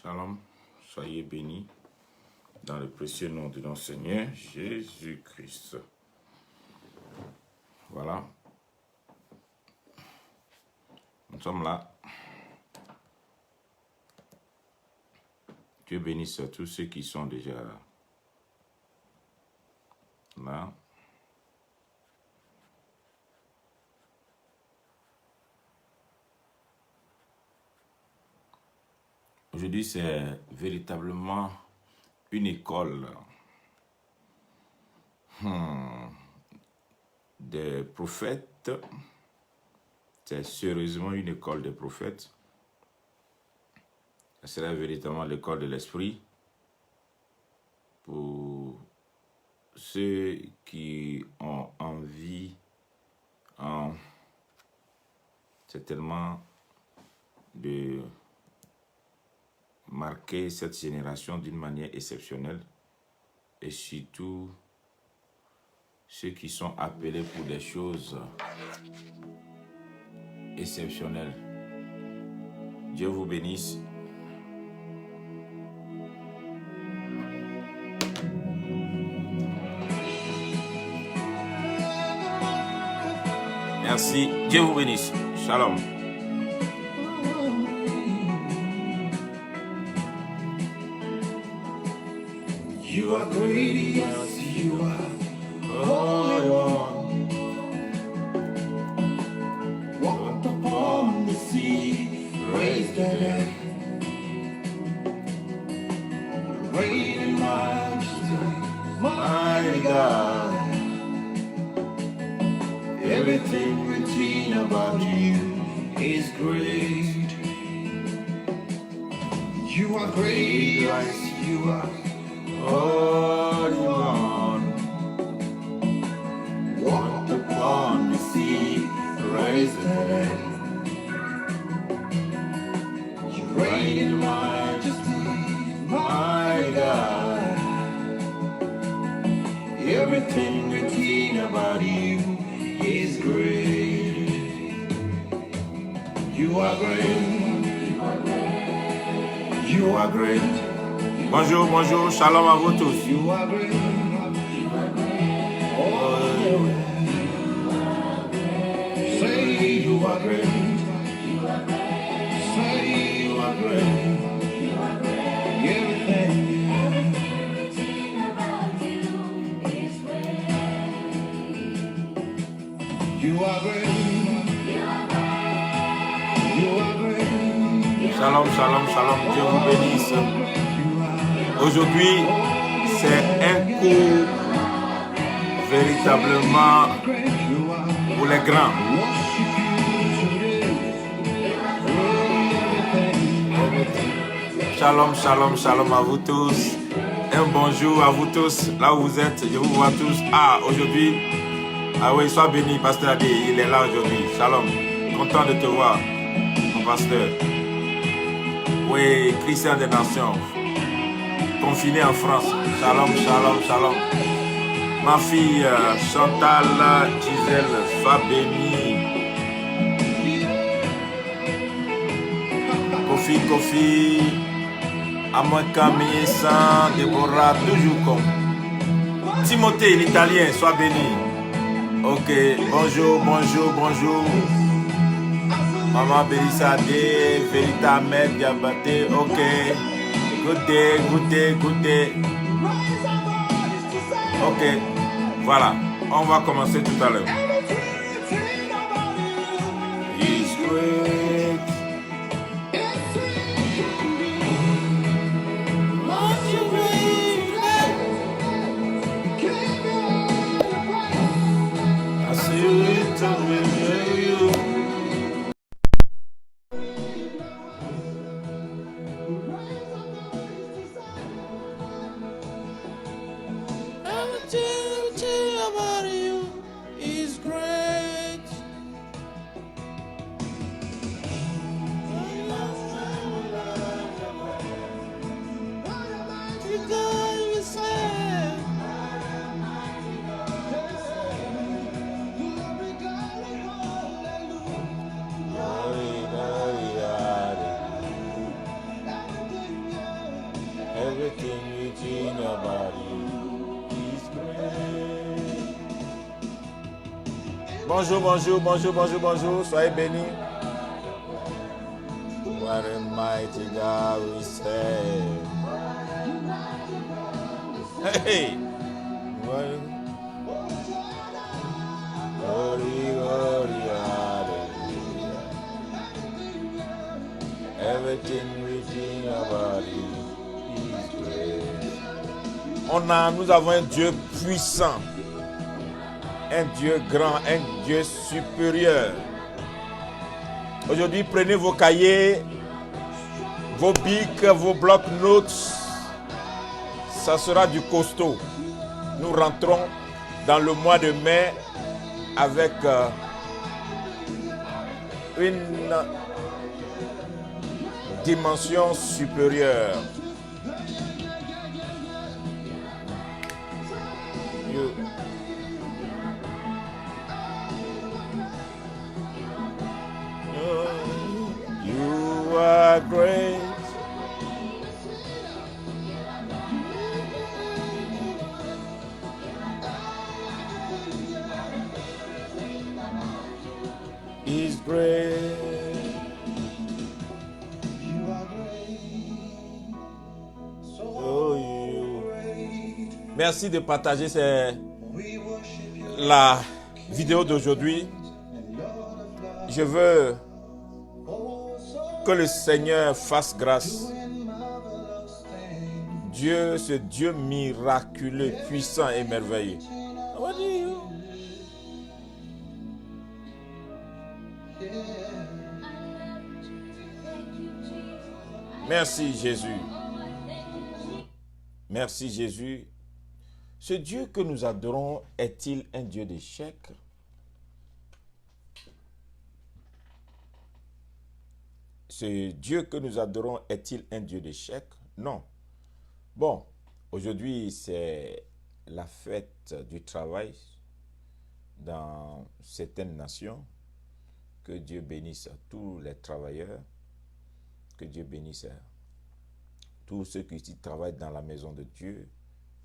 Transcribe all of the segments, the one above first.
Shalom, soyez bénis dans le précieux nom de notre Seigneur Jésus-Christ. Voilà, nous sommes là. Dieu bénisse tous ceux qui sont déjà là. Aujourd'hui, c'est véritablement une école des prophètes. C'est sérieusement une école des prophètes. C'est véritablement l'école de l'esprit pour ceux qui ont envie, certainement, de marquer cette génération d'une manière exceptionnelle, et surtout ceux qui sont appelés pour des choses exceptionnelles. Dieu vous bénisse. Merci. Dieu vous bénisse. Shalom. You are great, yes, you are Holy One. Walked upon the sea, raised the dead. Great in majesty, mighty God. Everything written about you is great. You are great, yes, you are Holy One. Walked upon the sea, raised the dead. You reign in majesty, my God. Everything written about you is great. You are great. You are great. Bonjour, bonjour, shalom à vous tous. You are great. Oh, say you are great. Say you are great. Everything about you is great. You are great. You are great. Shalom, shalom, shalom. Dieu vous bénisse. Aujourd'hui, c'est un cours véritablement pour les grands. Shalom, shalom, shalom à vous tous. Un bonjour à vous tous, là où vous êtes. Je vous vois tous. Aujourd'hui, oui, sois béni, pasteur Adi, il est là aujourd'hui. Shalom, content de te voir, mon pasteur. Oui, Christian des Nations. Confiné en France. Shalom, shalom, shalom. Ma fille Chantal, Gisèle, Fabéni, Kofi, Amoka, Meyessa, Déborah, toujours comme Timothée, l'italien, sois béni. Ok, bonjour. Maman Bélissade, Vérita Ahmed, Diabaté, ok. Good day. Ok, voilà, on va commencer tout à l'heure. He's great. I see it with you. Everything about you is great. Everything within your body is great. Bonjour, bonjour, bonjour, bonjour, bonjour. Soyez bénis. What a mighty God we serve. Hey! Glory, glory, hallelujah. Everything within your body is great. Nous avons un Dieu puissant, un Dieu grand, un Dieu supérieur. Aujourd'hui, prenez vos cahiers, vos bics, vos blocs-notes. Ça sera du costaud. Nous rentrons dans le mois de mai avec une dimension supérieure. You are great. He's great. You are great. So you. Merci de partager la vidéo d'aujourd'hui. Je veux que le Seigneur fasse grâce. Dieu, ce Dieu miraculeux, puissant et merveilleux. Merci Jésus. Merci Jésus. Ce Dieu que nous adorons est-il un Dieu d'échec? Ce Dieu que nous adorons est-il un Dieu d'échec? Non. Bon, aujourd'hui c'est la fête du travail dans certaines nations. Que Dieu bénisse tous les travailleurs. Que Dieu bénisse tous ceux qui travaillent dans la maison de Dieu,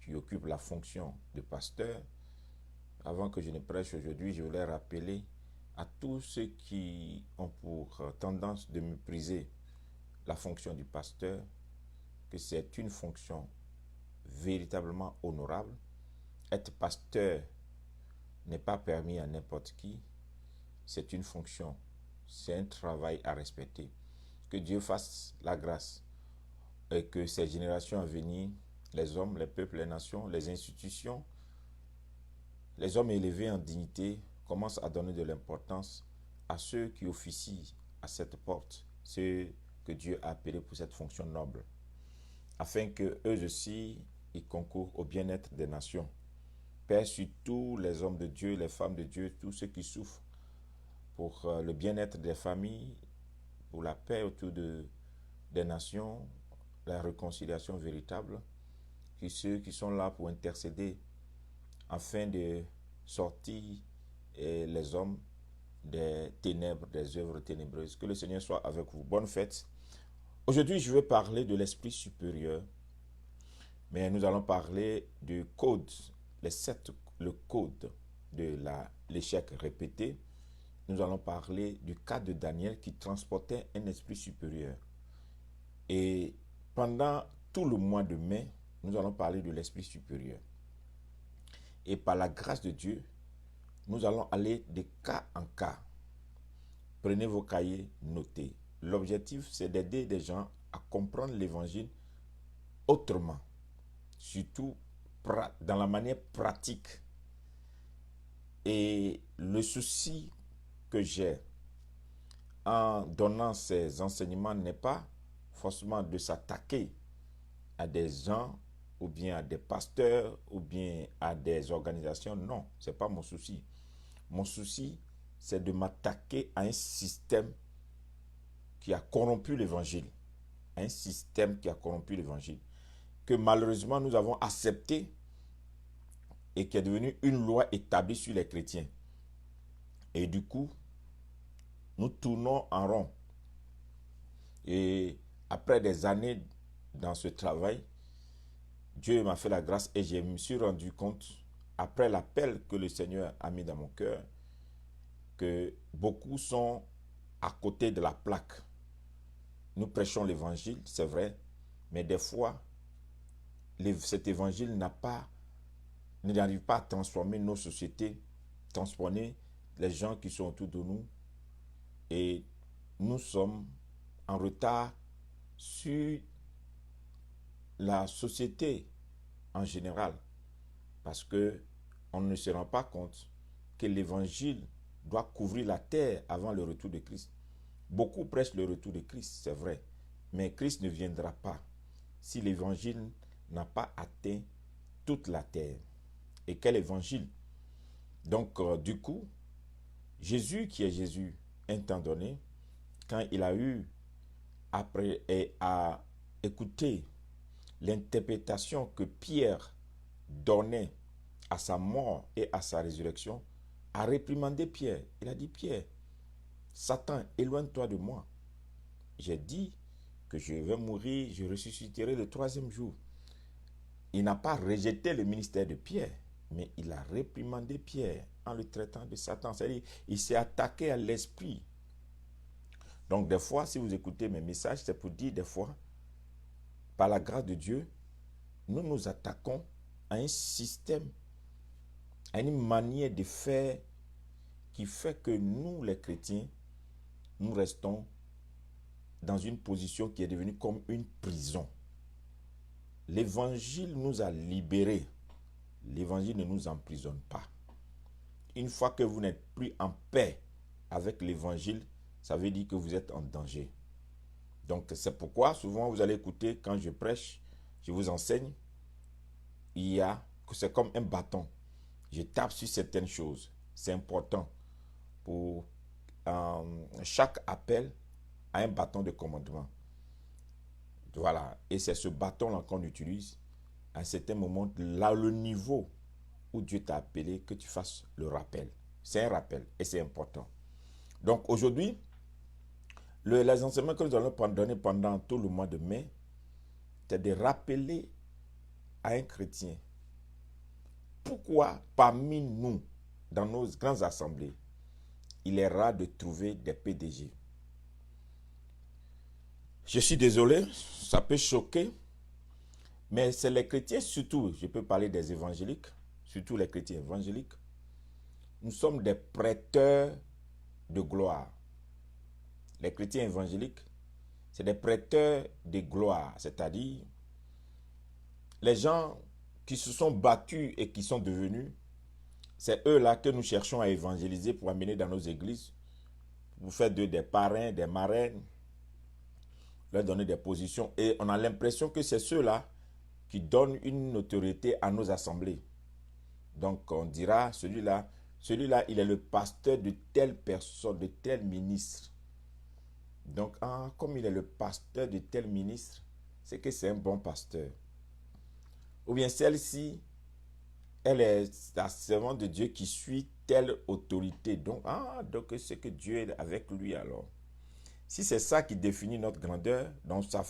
qui occupent la fonction de pasteur. Avant que je ne prêche aujourd'hui, je voulais rappeler à tous ceux qui ont pour tendance de mépriser la fonction du pasteur que c'est une fonction véritablement honorable. Être pasteur n'est pas permis à n'importe qui. C'est une fonction, c'est un travail à respecter. Que Dieu fasse la grâce et que ces générations à venir, les hommes, les peuples, les nations, les institutions, les hommes élevés en dignité commencent à donner de l'importance à ceux qui officient à cette porte, ceux que Dieu a appelés pour cette fonction noble, afin que eux aussi, ils concourent au bien-être des nations. Père sur tous les hommes de Dieu, les femmes de Dieu, tous ceux qui souffrent pour le bien-être des familles, pour la paix autour des nations, la réconciliation véritable, que ceux qui sont là pour intercéder afin de sortir les hommes des ténèbres, des œuvres ténébreuses. Que le Seigneur soit avec vous. Bonne fête. Aujourd'hui, je vais parler de l'esprit supérieur, mais nous allons parler du code, le code de l'échec répété. Nous allons parler du cas de Daniel qui transportait un esprit supérieur. Et pendant tout le mois de mai, nous allons parler de l'esprit supérieur. Et par la grâce de Dieu, nous allons aller de cas en cas. Prenez vos cahiers, notez. L'objectif, c'est d'aider des gens à comprendre l'évangile autrement. Surtout dans la manière pratique. Et le souci que j'ai en donnant ces enseignements n'est pas forcément de s'attaquer à des gens ou bien à des pasteurs ou bien à des organisations. Non, ce n'est pas mon souci. Mon souci, c'est de m'attaquer à un système qui a corrompu l'évangile. Un système qui a corrompu l'évangile. Que malheureusement nous avons accepté et qui est devenu une loi établie sur les chrétiens. Et du coup, nous tournons en rond. Et après des années dans ce travail, Dieu m'a fait la grâce et je me suis rendu compte, après l'appel que le Seigneur a mis dans mon cœur, que beaucoup sont à côté de la plaque. Nous prêchons l'évangile, c'est vrai, mais des fois, cet évangile n'arrive pas à transformer nos sociétés, transformer les gens qui sont autour de nous. Et nous sommes en retard sur la société en général, parce que on ne se rend pas compte que l'évangile doit couvrir la terre avant le retour de Christ. Beaucoup prêchent le retour de Christ, c'est vrai, mais Christ ne viendra pas si l'évangile n'a pas atteint toute la terre. Et quel évangile? Donc, du coup, Jésus qui est Jésus, un temps donné, quand il a eu après et à écouter l'interprétation que Pierre donnait à sa mort et à sa résurrection, a réprimandé Pierre. Il a dit, Pierre, Satan, éloigne-toi de moi. J'ai dit que je vais mourir, je ressusciterai le 3e jour. Il n'a pas rejeté le ministère de Pierre, mais il a réprimandé Pierre en le traitant de Satan. C'est-à-dire, il s'est attaqué à l'esprit. Donc, des fois, si vous écoutez mes messages, c'est pour dire, des fois, par la grâce de Dieu, nous nous attaquons à un système, à une manière de faire qui fait que nous, les chrétiens, nous restons dans une position qui est devenue comme une prison. L'évangile nous a libérés. L'évangile ne nous emprisonne pas. Une fois que vous n'êtes plus en paix avec l'évangile, ça veut dire que vous êtes en danger. Donc c'est pourquoi souvent vous allez écouter quand je prêche, je vous enseigne, que c'est comme un bâton. Je tape sur certaines choses. C'est important pour chaque appel à un bâton de commandement. Voilà. Et c'est ce bâton-là qu'on utilise à un certain moment, là, le niveau où Dieu t'a appelé, que tu fasses le rappel. C'est un rappel et c'est important. Donc aujourd'hui, les enseignements que nous allons donner pendant tout le mois de mai, c'est de rappeler à un chrétien pourquoi parmi nous, dans nos grandes assemblées, il est rare de trouver des PDG. Je suis désolé, ça peut choquer, mais c'est les chrétiens surtout, je peux parler des évangéliques, surtout les chrétiens évangéliques, nous sommes des prêteurs de gloire. Les chrétiens évangéliques, c'est des prêteurs de gloire, c'est-à-dire les gens qui se sont battus et qui sont devenus, c'est eux-là que nous cherchons à évangéliser pour amener dans nos églises, pour faire d'eux des parrains, des marraines, leur donner des positions. Et on a l'impression que c'est ceux-là qui donnent une autorité à nos assemblées. Donc on dira, celui-là, il est le pasteur de telle personne, de tel ministre. Donc, comme il est le pasteur de tel ministre, c'est que c'est un bon pasteur. Ou bien celle-ci, elle est la servante de Dieu qui suit telle autorité. Donc c'est que Dieu est avec lui alors. Si c'est ça qui définit notre grandeur, donc ça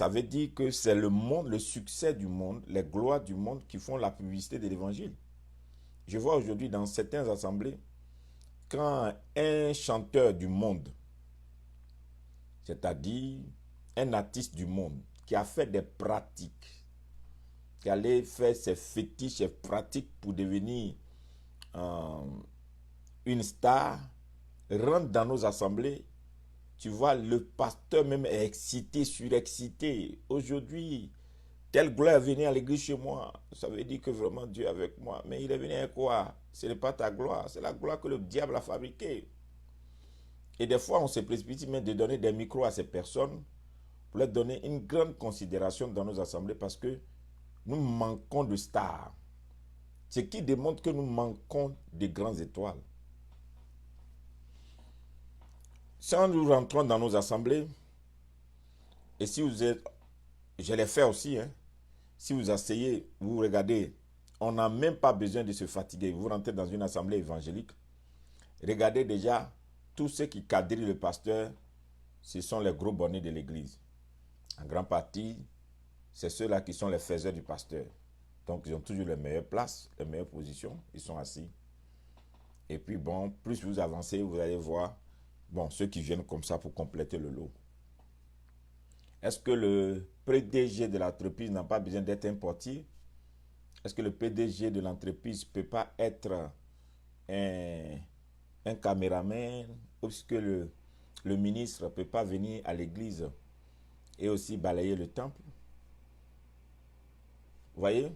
veut dire que c'est le monde, le succès du monde, les gloires du monde qui font la publicité de l'évangile. Je vois aujourd'hui dans certaines assemblées, quand un chanteur du monde, c'est-à-dire un artiste du monde, qui a fait des pratiques, qui allait faire ses fétiches, ses pratiques pour devenir une star, rentre dans nos assemblées, tu vois, le pasteur même est excité, surexcité. Aujourd'hui, telle gloire venait à l'église chez moi. Ça veut dire que vraiment Dieu est avec moi. Mais il est venu avec quoi? Ce n'est pas ta gloire, c'est la gloire que le diable a fabriquée. Et des fois, on se précipite même de donner des micros à ces personnes pour leur donner une grande considération dans nos assemblées parce que nous manquons de stars. Ce qui démontre que nous manquons de grandes étoiles. Si nous rentrons dans nos assemblées, et si vous êtes, je l'ai fait aussi, si vous asseyez, vous regardez, on n'a même pas besoin de se fatiguer. Vous rentrez dans une assemblée évangélique, regardez déjà, tous ceux qui quadrillent le pasteur, ce sont les gros bonnets de l'église. En grande partie, c'est ceux-là qui sont les faiseurs du pasteur. Donc, ils ont toujours les meilleures places, les meilleures positions. Ils sont assis. Et puis, bon, plus vous avancez, vous allez voir, bon, ceux qui viennent comme ça pour compléter le lot. Est-ce que le PDG de l'entreprise n'a pas besoin d'être un portier? Est-ce que le PDG de l'entreprise ne peut pas être un caméraman? Ou est-ce que le ministre ne peut pas venir à l'église et aussi balayer le temple? Vous voyez?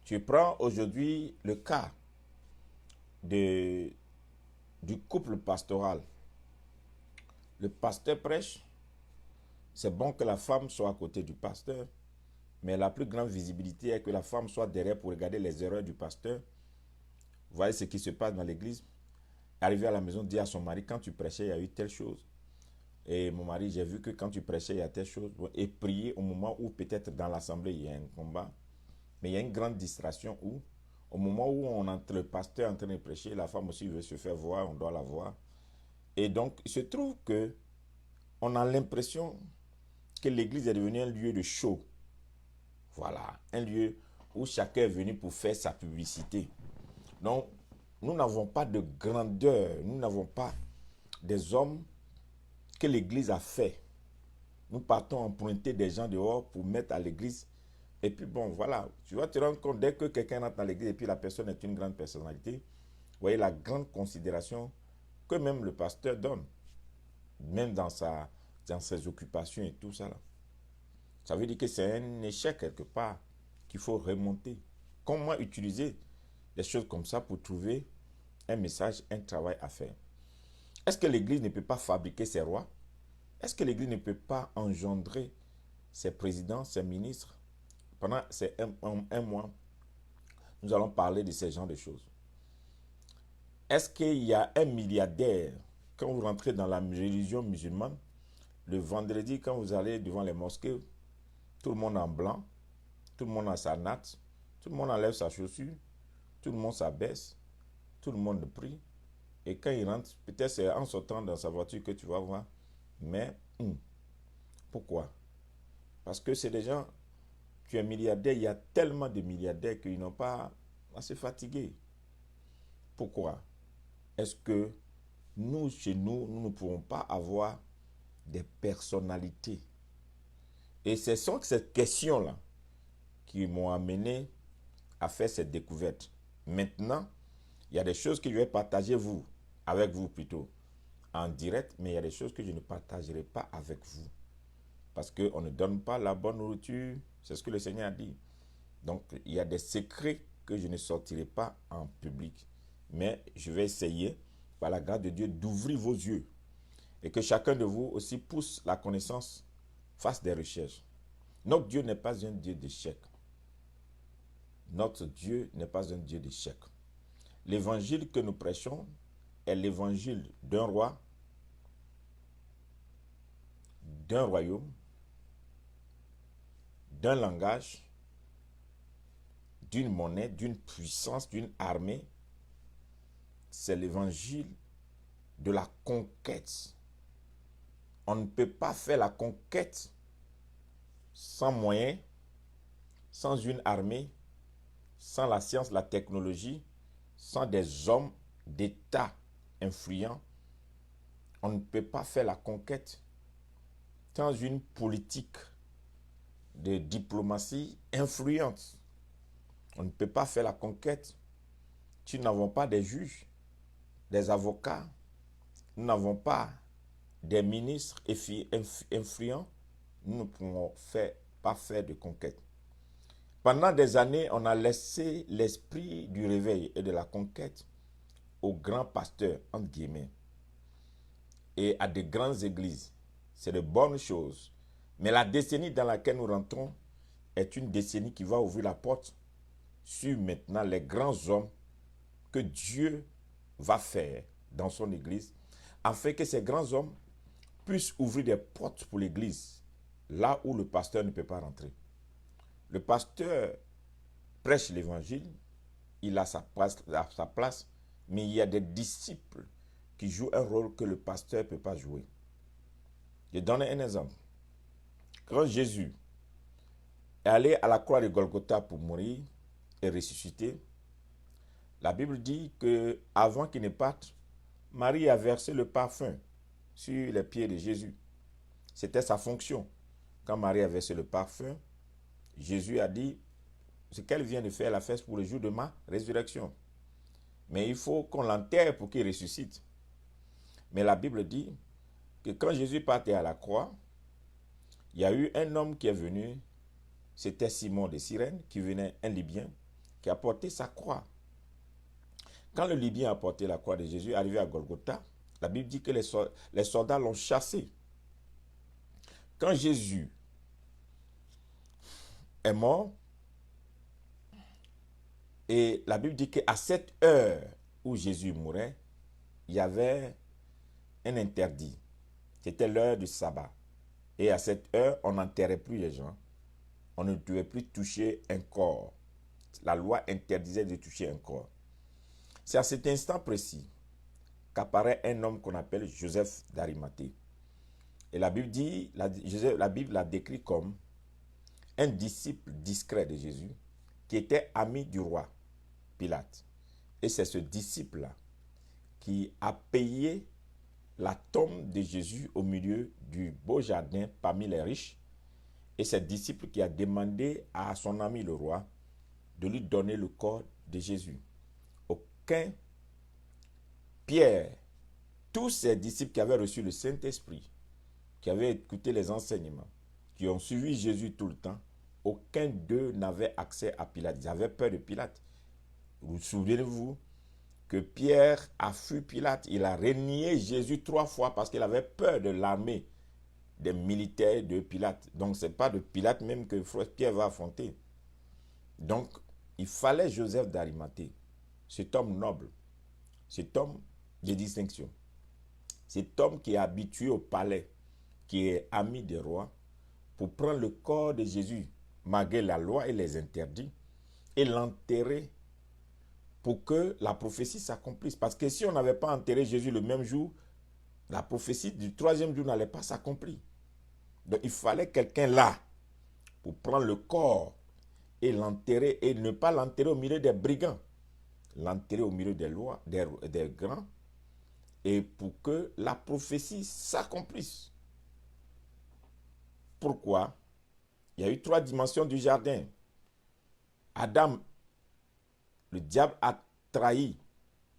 Tu prends aujourd'hui le cas du couple pastoral. Le pasteur prêche. C'est bon que la femme soit à côté du pasteur, mais la plus grande visibilité est que la femme soit derrière pour regarder les erreurs du pasteur. Vous voyez ce qui se passe dans l'église? Arriver à la maison, dire à son mari, quand tu prêchais, il y a eu telle chose. Et mon mari, j'ai vu que quand tu prêchais, il y a telle chose. Et prier au moment où peut-être dans l'assemblée, il y a un combat. Mais il y a une grande distraction où, au moment où on entre le pasteur en train de prêcher, la femme aussi veut se faire voir, on doit la voir. Et donc, il se trouve que on a l'impression que l'église est devenue un lieu de show. Voilà, un lieu où chacun est venu pour faire sa publicité. Donc, nous n'avons pas de grandeur, nous n'avons pas des hommes que l'église a fait. Nous partons emprunter des gens dehors pour mettre à l'église. Et puis bon, voilà, tu vas te rendre compte, dès que quelqu'un entre dans l'église et puis la personne est une grande personnalité, vous voyez la grande considération que même le pasteur donne, même dans ses occupations et tout ça là. Ça veut dire que c'est un échec quelque part qu'il faut remonter. Comment utiliser des choses comme ça pour trouver un message, un travail à faire? Est-ce que l'Église ne peut pas fabriquer ses rois? Est-ce que l'Église ne peut pas engendrer ses présidents, ses ministres? Pendant ces un mois, nous allons parler de ces genres de choses. Est-ce qu'il y a un milliardaire, quand vous rentrez dans la religion musulmane, le vendredi, quand vous allez devant les mosquées, tout le monde en blanc, tout le monde a sa natte, tout le monde enlève sa chaussure, tout le monde s'abaisse, tout le monde prie. Et quand il rentre, peut-être c'est en sortant dans sa voiture que tu vas voir. Mais pourquoi? Parce que c'est des gens, tu es milliardaire, il y a tellement de milliardaires qu'ils n'ont pas à se fatiguer. Pourquoi? Est-ce que nous, chez nous, nous ne pouvons pas avoir des personnalités? Et ce sont ces questions-là qui m'ont amené à faire cette découverte. Maintenant, il y a des choses que je vais partager avec vous plutôt, en direct, mais il y a des choses que je ne partagerai pas avec vous. Parce qu'on ne donne pas la bonne nourriture, c'est ce que le Seigneur a dit. Donc, il y a des secrets que je ne sortirai pas en public. Mais je vais essayer, par la grâce de Dieu, d'ouvrir vos yeux. Et que chacun de vous aussi pousse la connaissance, fasse des recherches. Notre Dieu n'est pas un Dieu d'échec. Notre Dieu n'est pas un Dieu d'échec. L'évangile que nous prêchons est l'évangile d'un roi, d'un royaume, d'un langage, d'une monnaie, d'une puissance, d'une armée. C'est l'évangile de la conquête. On ne peut pas faire la conquête sans moyens, sans une armée, sans la science, la technologie, sans des hommes d'État influents. On ne peut pas faire la conquête sans une politique de diplomatie influente. On ne peut pas faire la conquête si nous n'avons pas des juges, des avocats, nous n'avons pas des ministres influents, nous ne pouvons pas faire de conquête. Pendant des années, on a laissé l'esprit du réveil et de la conquête aux grands pasteurs, entre guillemets, et à de grandes églises. C'est de bonnes choses. Mais la décennie dans laquelle nous rentrons est une décennie qui va ouvrir la porte sur maintenant les grands hommes que Dieu va faire dans son église, afin que ces grands hommes puissent ouvrir des portes pour l'église, là où le pasteur ne peut pas rentrer. Le pasteur prêche l'évangile, il a sa place, mais il y a des disciples qui jouent un rôle que le pasteur ne peut pas jouer. Je donne un exemple. Quand Jésus est allé à la croix de Golgotha pour mourir et ressusciter, la Bible dit que avant qu'il ne parte, Marie a versé le parfum sur les pieds de Jésus. C'était sa fonction. Quand Marie a versé le parfum, Jésus a dit, ce qu'elle vient de faire, la fête pour le jour de ma résurrection. Mais il faut qu'on l'enterre pour qu'il ressuscite. Mais la Bible dit que quand Jésus partait à la croix, il y a eu un homme qui est venu, c'était Simon de Cyrène, qui venait, un Libyen, qui a porté sa croix. Quand le Libyen a porté la croix de Jésus, arrivé à Golgotha, la Bible dit que les soldats l'ont chassé. Quand Jésus est mort, et la Bible dit qu'à cette heure où Jésus mourait, il y avait un interdit. C'était l'heure du sabbat. Et à cette heure, on n'enterrait plus les gens. On ne devait plus toucher un corps. La loi interdisait de toucher un corps. C'est à cet instant précis qu'apparaît un homme qu'on appelle Joseph d'Arimathée. Et la Bible dit, la Bible l'a décrit comme un disciple discret de Jésus qui était ami du roi Pilate. Et c'est ce disciple-là qui a payé la tombe de Jésus au milieu du beau jardin parmi les riches. Et c'est ce disciple qui a demandé à son ami le roi de lui donner le corps de Jésus. Aucun Pierre, tous ces disciples qui avaient reçu le Saint-Esprit, qui avaient écouté les enseignements, qui ont suivi Jésus tout le temps, aucun d'eux n'avait accès à Pilate. Ils avaient peur de Pilate. Vous souvenez-vous que Pierre a fui Pilate. Il a renié Jésus 3 fois parce qu'il avait peur de l'armée des militaires de Pilate. Donc, ce n'est pas de Pilate même que Pierre va affronter. Donc, il fallait Joseph d'Arimathée, cet homme noble, cet homme de distinction, cet homme qui est habitué au palais, qui est ami des rois, pour prendre le corps de Jésus, malgré la loi et les interdits, et l'enterrer pour que la prophétie s'accomplisse. Parce que si on n'avait pas enterré Jésus le même jour, la prophétie du 3e jour n'allait pas s'accomplir. Donc il fallait quelqu'un là pour prendre le corps et l'enterrer, et ne pas l'enterrer au milieu des brigands, l'enterrer au milieu des lois, des grands, et pour que la prophétie s'accomplisse. Pourquoi? Il y a eu 3 dimensions du jardin. Adam, le diable a trahi,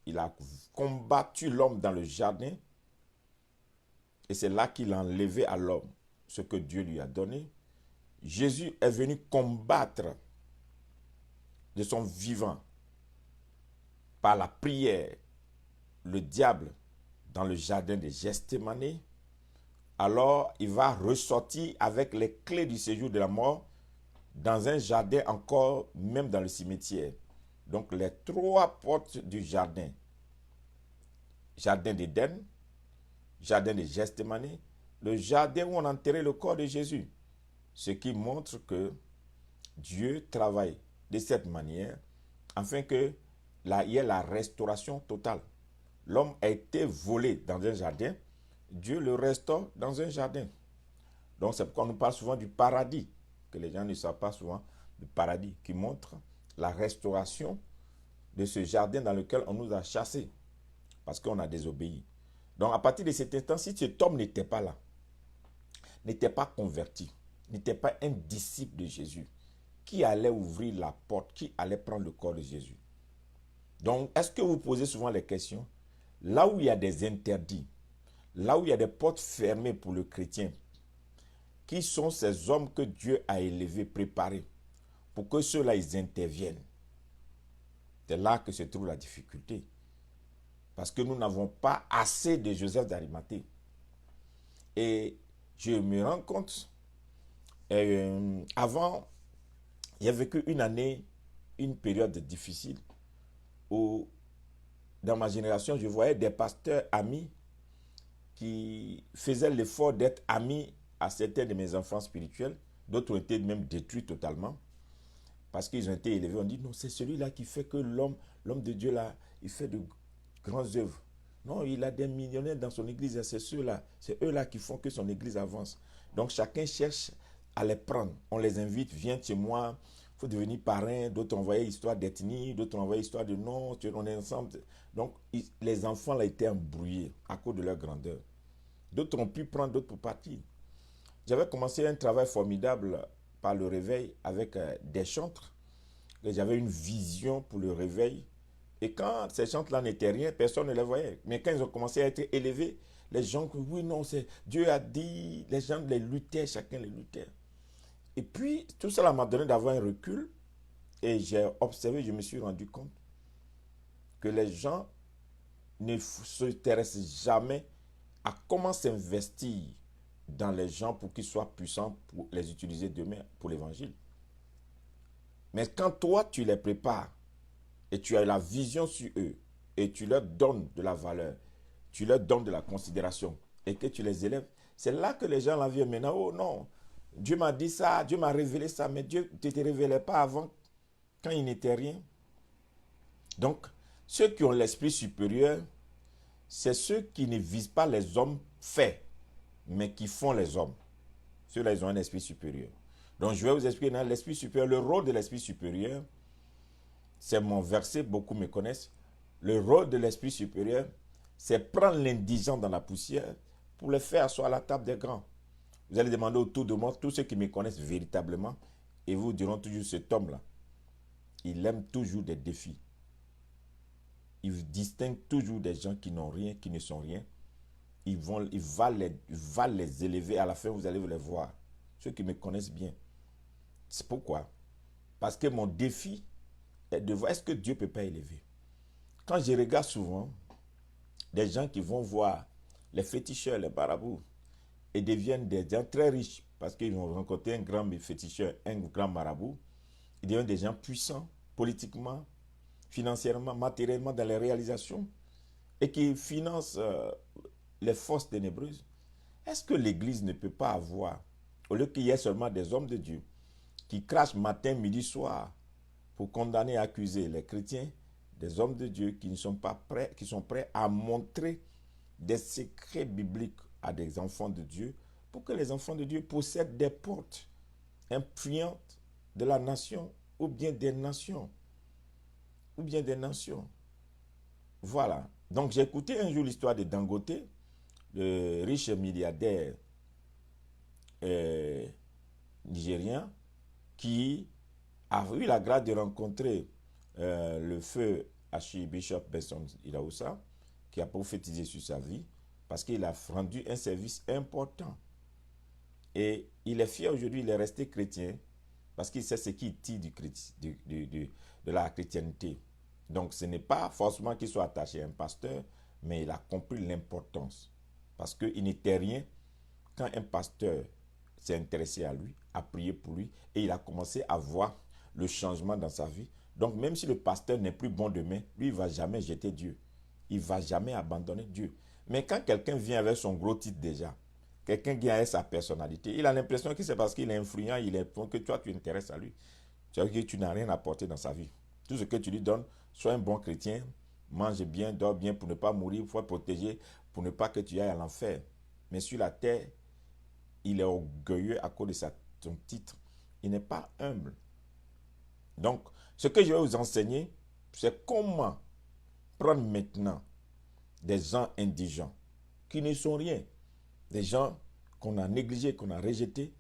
il a combattu l'homme dans le jardin, et c'est là qu'il a enlevé à l'homme ce que Dieu lui a donné. Jésus est venu combattre de son vivant par la prière le diable dans le jardin de Gethsémani. Alors il va ressortir avec les clés du séjour de la mort dans un jardin encore, même dans le cimetière. Donc les 3 portes du jardin: jardin d'Éden, jardin de Gethsémani, le jardin où on enterrait le corps de Jésus. Ce qui montre que Dieu travaille de cette manière afin qu'il y ait la restauration totale. L'homme a été volé dans un jardin, Dieu le restaure dans un jardin. Donc c'est pourquoi on nous parle souvent du paradis, que les gens ne savent pas souvent, du paradis, qui montre la restauration de ce jardin dans lequel on nous a chassés, parce qu'on a désobéi. Donc à partir de cet instant, si cet homme n'était pas là, n'était pas converti, n'était pas un disciple de Jésus, qui allait ouvrir la porte, qui allait prendre le corps de Jésus? Donc, est-ce que vous posez souvent les questions? Là où il y a des interdits, là où il y a des portes fermées pour le chrétien, qui sont ces hommes que Dieu a élevés, préparés, pour que ceux-là, ils interviennent? C'est là que se trouve la difficulté. Parce que nous n'avons pas assez de Joseph d'Arimathée. Et je me rends compte, avant, j'ai vécu une année, une période difficile, où dans ma génération, je voyais des pasteurs amis qui faisaient l'effort d'être amis à certains de mes enfants spirituels. D'autres ont été même détruits totalement parce qu'ils ont été élevés. On dit non, c'est celui-là qui fait que l'homme de Dieu là, il fait de grandes œuvres. Non, il a des millionnaires dans son église et c'est ceux-là, c'est eux-là qui font que son église avance. Donc chacun cherche à les prendre. On les invite, viens chez moi, il faut devenir parrain. D'autres envoyaient histoire d'ethnie, d'autres envoyaient histoire de non, on est ensemble. Donc, les enfants là étaient embrouillés à cause de leur grandeur. D'autres ont pu prendre, d'autres pour partir. J'avais commencé un travail formidable par le réveil avec des chantres. J'avais une vision pour le réveil. Et quand ces chantres-là n'étaient rien, personne ne les voyait. Mais quand ils ont commencé à être élevés, les gens, oui, non, c'est Dieu a dit, les gens les luttaient, chacun les luttait. Et puis, tout cela m'a donné d'avoir un recul. Et j'ai observé, je me suis rendu compte que les gens ne s'intéressent jamais à comment s'investir dans les gens pour qu'ils soient puissants pour les utiliser demain pour l'évangile. Mais quand toi, tu les prépares et tu as la vision sur eux et tu leur donnes de la valeur, tu leur donnes de la considération et que tu les élèves, c'est là que les gens la viennent maintenant. Oh non, Dieu m'a dit ça, Dieu m'a révélé ça, mais Dieu ne te révélait pas avant quand il n'était rien. Donc, ceux qui ont l'esprit supérieur, c'est ceux qui ne visent pas les hommes faits, mais qui font les hommes. Ceux-là, ils ont un esprit supérieur. Donc, je vais vous expliquer dans l'esprit supérieur. Le rôle de l'esprit supérieur, c'est mon verset, beaucoup me connaissent. Le rôle de l'esprit supérieur, c'est prendre l'indigent dans la poussière pour le faire asseoir à la table des grands. Vous allez demander autour de moi, tous ceux qui me connaissent véritablement, et vous diront toujours, cet homme-là, il aime toujours des défis. Il distingue toujours des gens qui n'ont rien, qui ne sont rien. Il va les élever. À la fin, vous allez les voir. Ceux qui me connaissent bien. C'est pourquoi. Parce que mon défi est de voir est-ce que Dieu ne peut pas élever. Quand je regarde souvent des gens qui vont voir les féticheurs, les marabouts, et deviennent des gens très riches parce qu'ils vont rencontrer un grand féticheur, un grand marabout, ils deviennent des gens puissants politiquement, financièrement, matériellement dans les réalisations et qui financent les forces ténébreuses. Est-ce que l'Église ne peut pas avoir, au lieu qu'il y ait seulement des hommes de Dieu qui crachent matin, midi, soir pour condamner et accuser les chrétiens, des hommes de Dieu qui ne sont pas prêts, qui sont prêts à montrer des secrets bibliques à des enfants de Dieu pour que les enfants de Dieu possèdent des portes influentes de la nation ou bien des nations. Ou bien des nations. Voilà. Donc j'ai écouté un jour l'histoire de Dangote, le riche milliardaire nigérien, qui a eu la grâce de rencontrer le feu Archibishop Benson Idahosa, qui a prophétisé sur sa vie, parce qu'il a rendu un service important. Et il est fier aujourd'hui, il est resté chrétien, parce qu'il sait ce qui tire de la chrétienté. Donc ce n'est pas forcément qu'il soit attaché à un pasteur, mais il a compris l'importance. Parce qu'il n'était rien quand un pasteur s'est intéressé à lui, a prié pour lui, et il a commencé à voir le changement dans sa vie. Donc même si le pasteur n'est plus bon demain, lui, il ne va jamais jeter Dieu. Il ne va jamais abandonner Dieu. Mais quand quelqu'un vient avec son gros titre déjà, quelqu'un qui a sa personnalité, il a l'impression que c'est parce qu'il est influent, il est bon, que toi tu intéresses à lui. Tu vois que tu n'as rien apporté dans sa vie. Tout ce que tu lui donnes, sois un bon chrétien, mange bien, dors bien pour ne pas mourir, il faut être protégé pour ne pas que tu ailles à l'enfer. Mais sur la terre, il est orgueilleux à cause de son titre. Il n'est pas humble. Donc, ce que je vais vous enseigner, c'est comment prendre maintenant des gens indigents qui ne sont rien, des gens qu'on a négligés, qu'on a rejetés,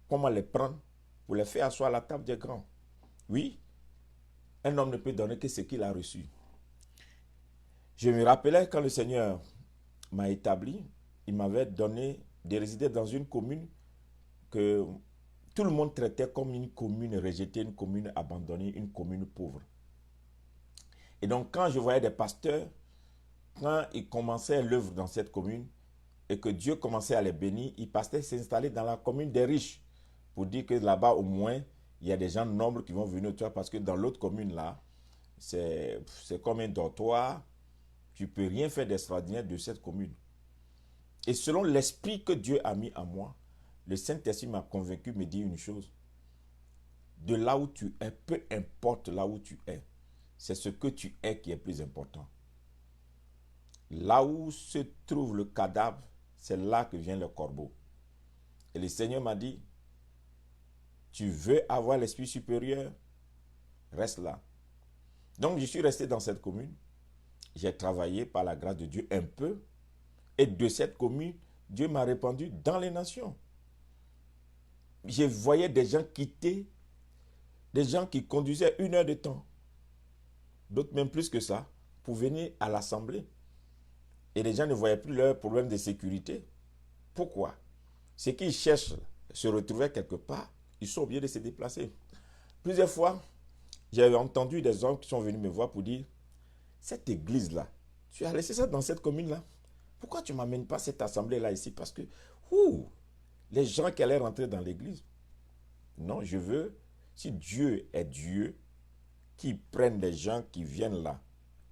comment les prendre pour les faire asseoir à la table des grands. Oui, un homme ne peut donner que ce qu'il a reçu. Je me rappelais quand le Seigneur m'a établi, il m'avait donné de résider dans une commune que tout le monde traitait comme une commune rejetée, une commune abandonnée, une commune pauvre. Et donc quand je voyais des pasteurs, quand ils commençaient l'œuvre dans cette commune et que Dieu commençait à les bénir, ils passaient s'installer dans la commune des riches pour dire que là-bas au moins, il y a des gens nobles qui vont venir, toi, parce que dans l'autre commune là, c'est comme un dortoir, tu ne peux rien faire d'extraordinaire de cette commune. Et selon l'esprit que Dieu a mis en moi, le Saint-Esprit m'a convaincu, me dit une chose. De là où tu es, peu importe là où tu es, c'est ce que tu es qui est plus important. Là où se trouve le cadavre, c'est là que vient le corbeau. Et le Seigneur m'a dit, Tu veux avoir l'esprit supérieur? Reste là. Donc, je suis resté dans cette commune. J'ai travaillé par la grâce de Dieu un peu. Et de cette commune, Dieu m'a répandu dans les nations. Je voyais des gens quitter, des gens qui conduisaient 1 heure de temps. D'autres même plus que ça, pour venir à l'assemblée. Et les gens ne voyaient plus leurs problèmes de sécurité. Pourquoi? C'est qu'ils cherchent se retrouver quelque part, ils sont obligés de se déplacer. Plusieurs fois, j'ai entendu des hommes qui sont venus me voir pour dire, cette église-là, tu as laissé ça dans cette commune-là. Pourquoi tu ne m'amènes pas cette assemblée-là ici? Parce que, les gens qui allaient rentrer dans l'église. Non, je veux, si Dieu est Dieu, qu'il prenne des gens qui viennent là,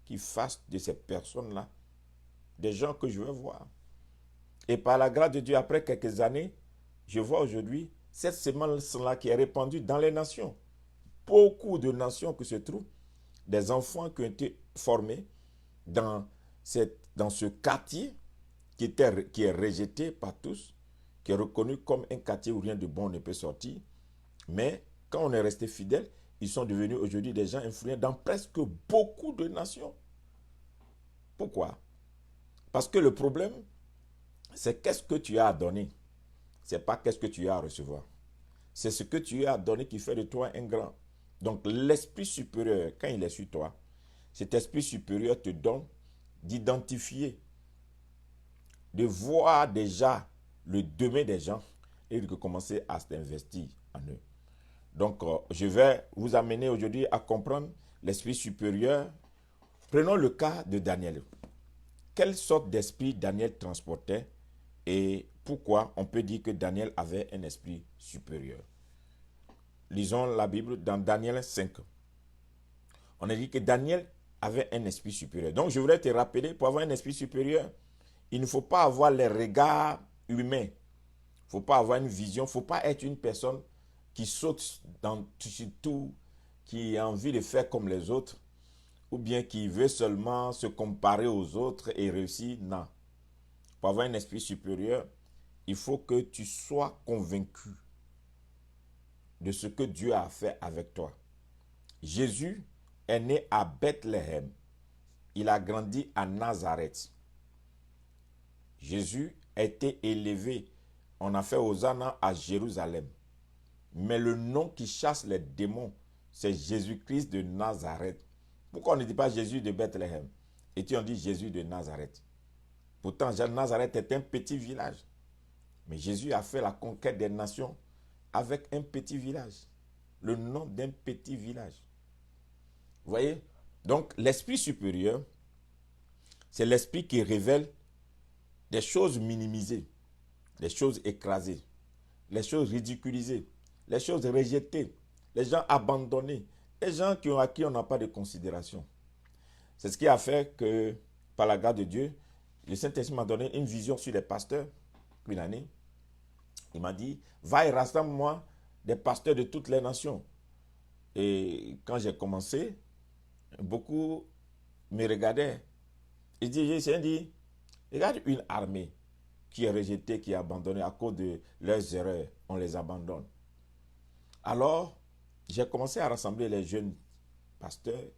qui fassent de ces personnes-là des gens que je veux voir. Et par la grâce de Dieu, après quelques années, je vois aujourd'hui cette semence-là qui est répandue dans les nations. Beaucoup de nations qui se trouvent, des enfants qui ont été formés dans ce quartier qui est rejeté par tous, qui est reconnu comme un quartier où rien de bon ne peut sortir. Mais quand on est resté fidèle, ils sont devenus aujourd'hui des gens influents dans presque beaucoup de nations. Pourquoi? Parce que le problème, c'est qu'est-ce que tu as à donner. Ce n'est pas qu'est-ce que tu as à recevoir. C'est ce que tu as à donner qui fait de toi un grand. Donc l'esprit supérieur, quand il est sur toi, cet esprit supérieur te donne d'identifier, de voir déjà le demain des gens et de commencer à s'investir en eux. Donc je vais vous amener aujourd'hui à comprendre l'esprit supérieur. Prenons le cas de Daniel. Quelle sorte d'esprit Daniel transportait et pourquoi on peut dire que Daniel avait un esprit supérieur? Lisons la Bible dans Daniel 5. On a dit que Daniel avait un esprit supérieur. Donc je voudrais te rappeler, pour avoir un esprit supérieur, il ne faut pas avoir les regards humains. Il ne faut pas avoir une vision. Il ne faut pas être une personne qui saute dans tout, qui a envie de faire comme les autres, ou bien qui veut seulement se comparer aux autres et réussir. Non. Pour avoir un esprit supérieur, il faut que tu sois convaincu de ce que Dieu a fait avec toi. Jésus est né à Bethléem. Il a grandi à Nazareth. Jésus a été élevé. On a fait Hosanna à Jérusalem. Mais le nom qui chasse les démons, c'est Jésus-Christ de Nazareth. Pourquoi on ne dit pas Jésus de Bethléem? Et tu en dis Jésus de Nazareth. Pourtant, Nazareth est un petit village. Mais Jésus a fait la conquête des nations avec un petit village. Le nom d'un petit village. Vous voyez? Donc, l'esprit supérieur, c'est l'esprit qui révèle des choses minimisées, des choses écrasées, les choses ridiculisées, les choses rejetées, les gens abandonnés, les gens à qui on n'a pas de considération. C'est ce qui a fait que, par la grâce de Dieu, le Saint-Esprit m'a donné une vision sur les pasteurs, une année. Il m'a dit, va et rassemble-moi des pasteurs de toutes les nations. Et quand j'ai commencé, beaucoup me regardaient. J'ai dit, regarde une armée qui est rejetée, qui est abandonnée à cause de leurs erreurs. On les abandonne. Alors, j'ai commencé à rassembler les jeunes pasteurs,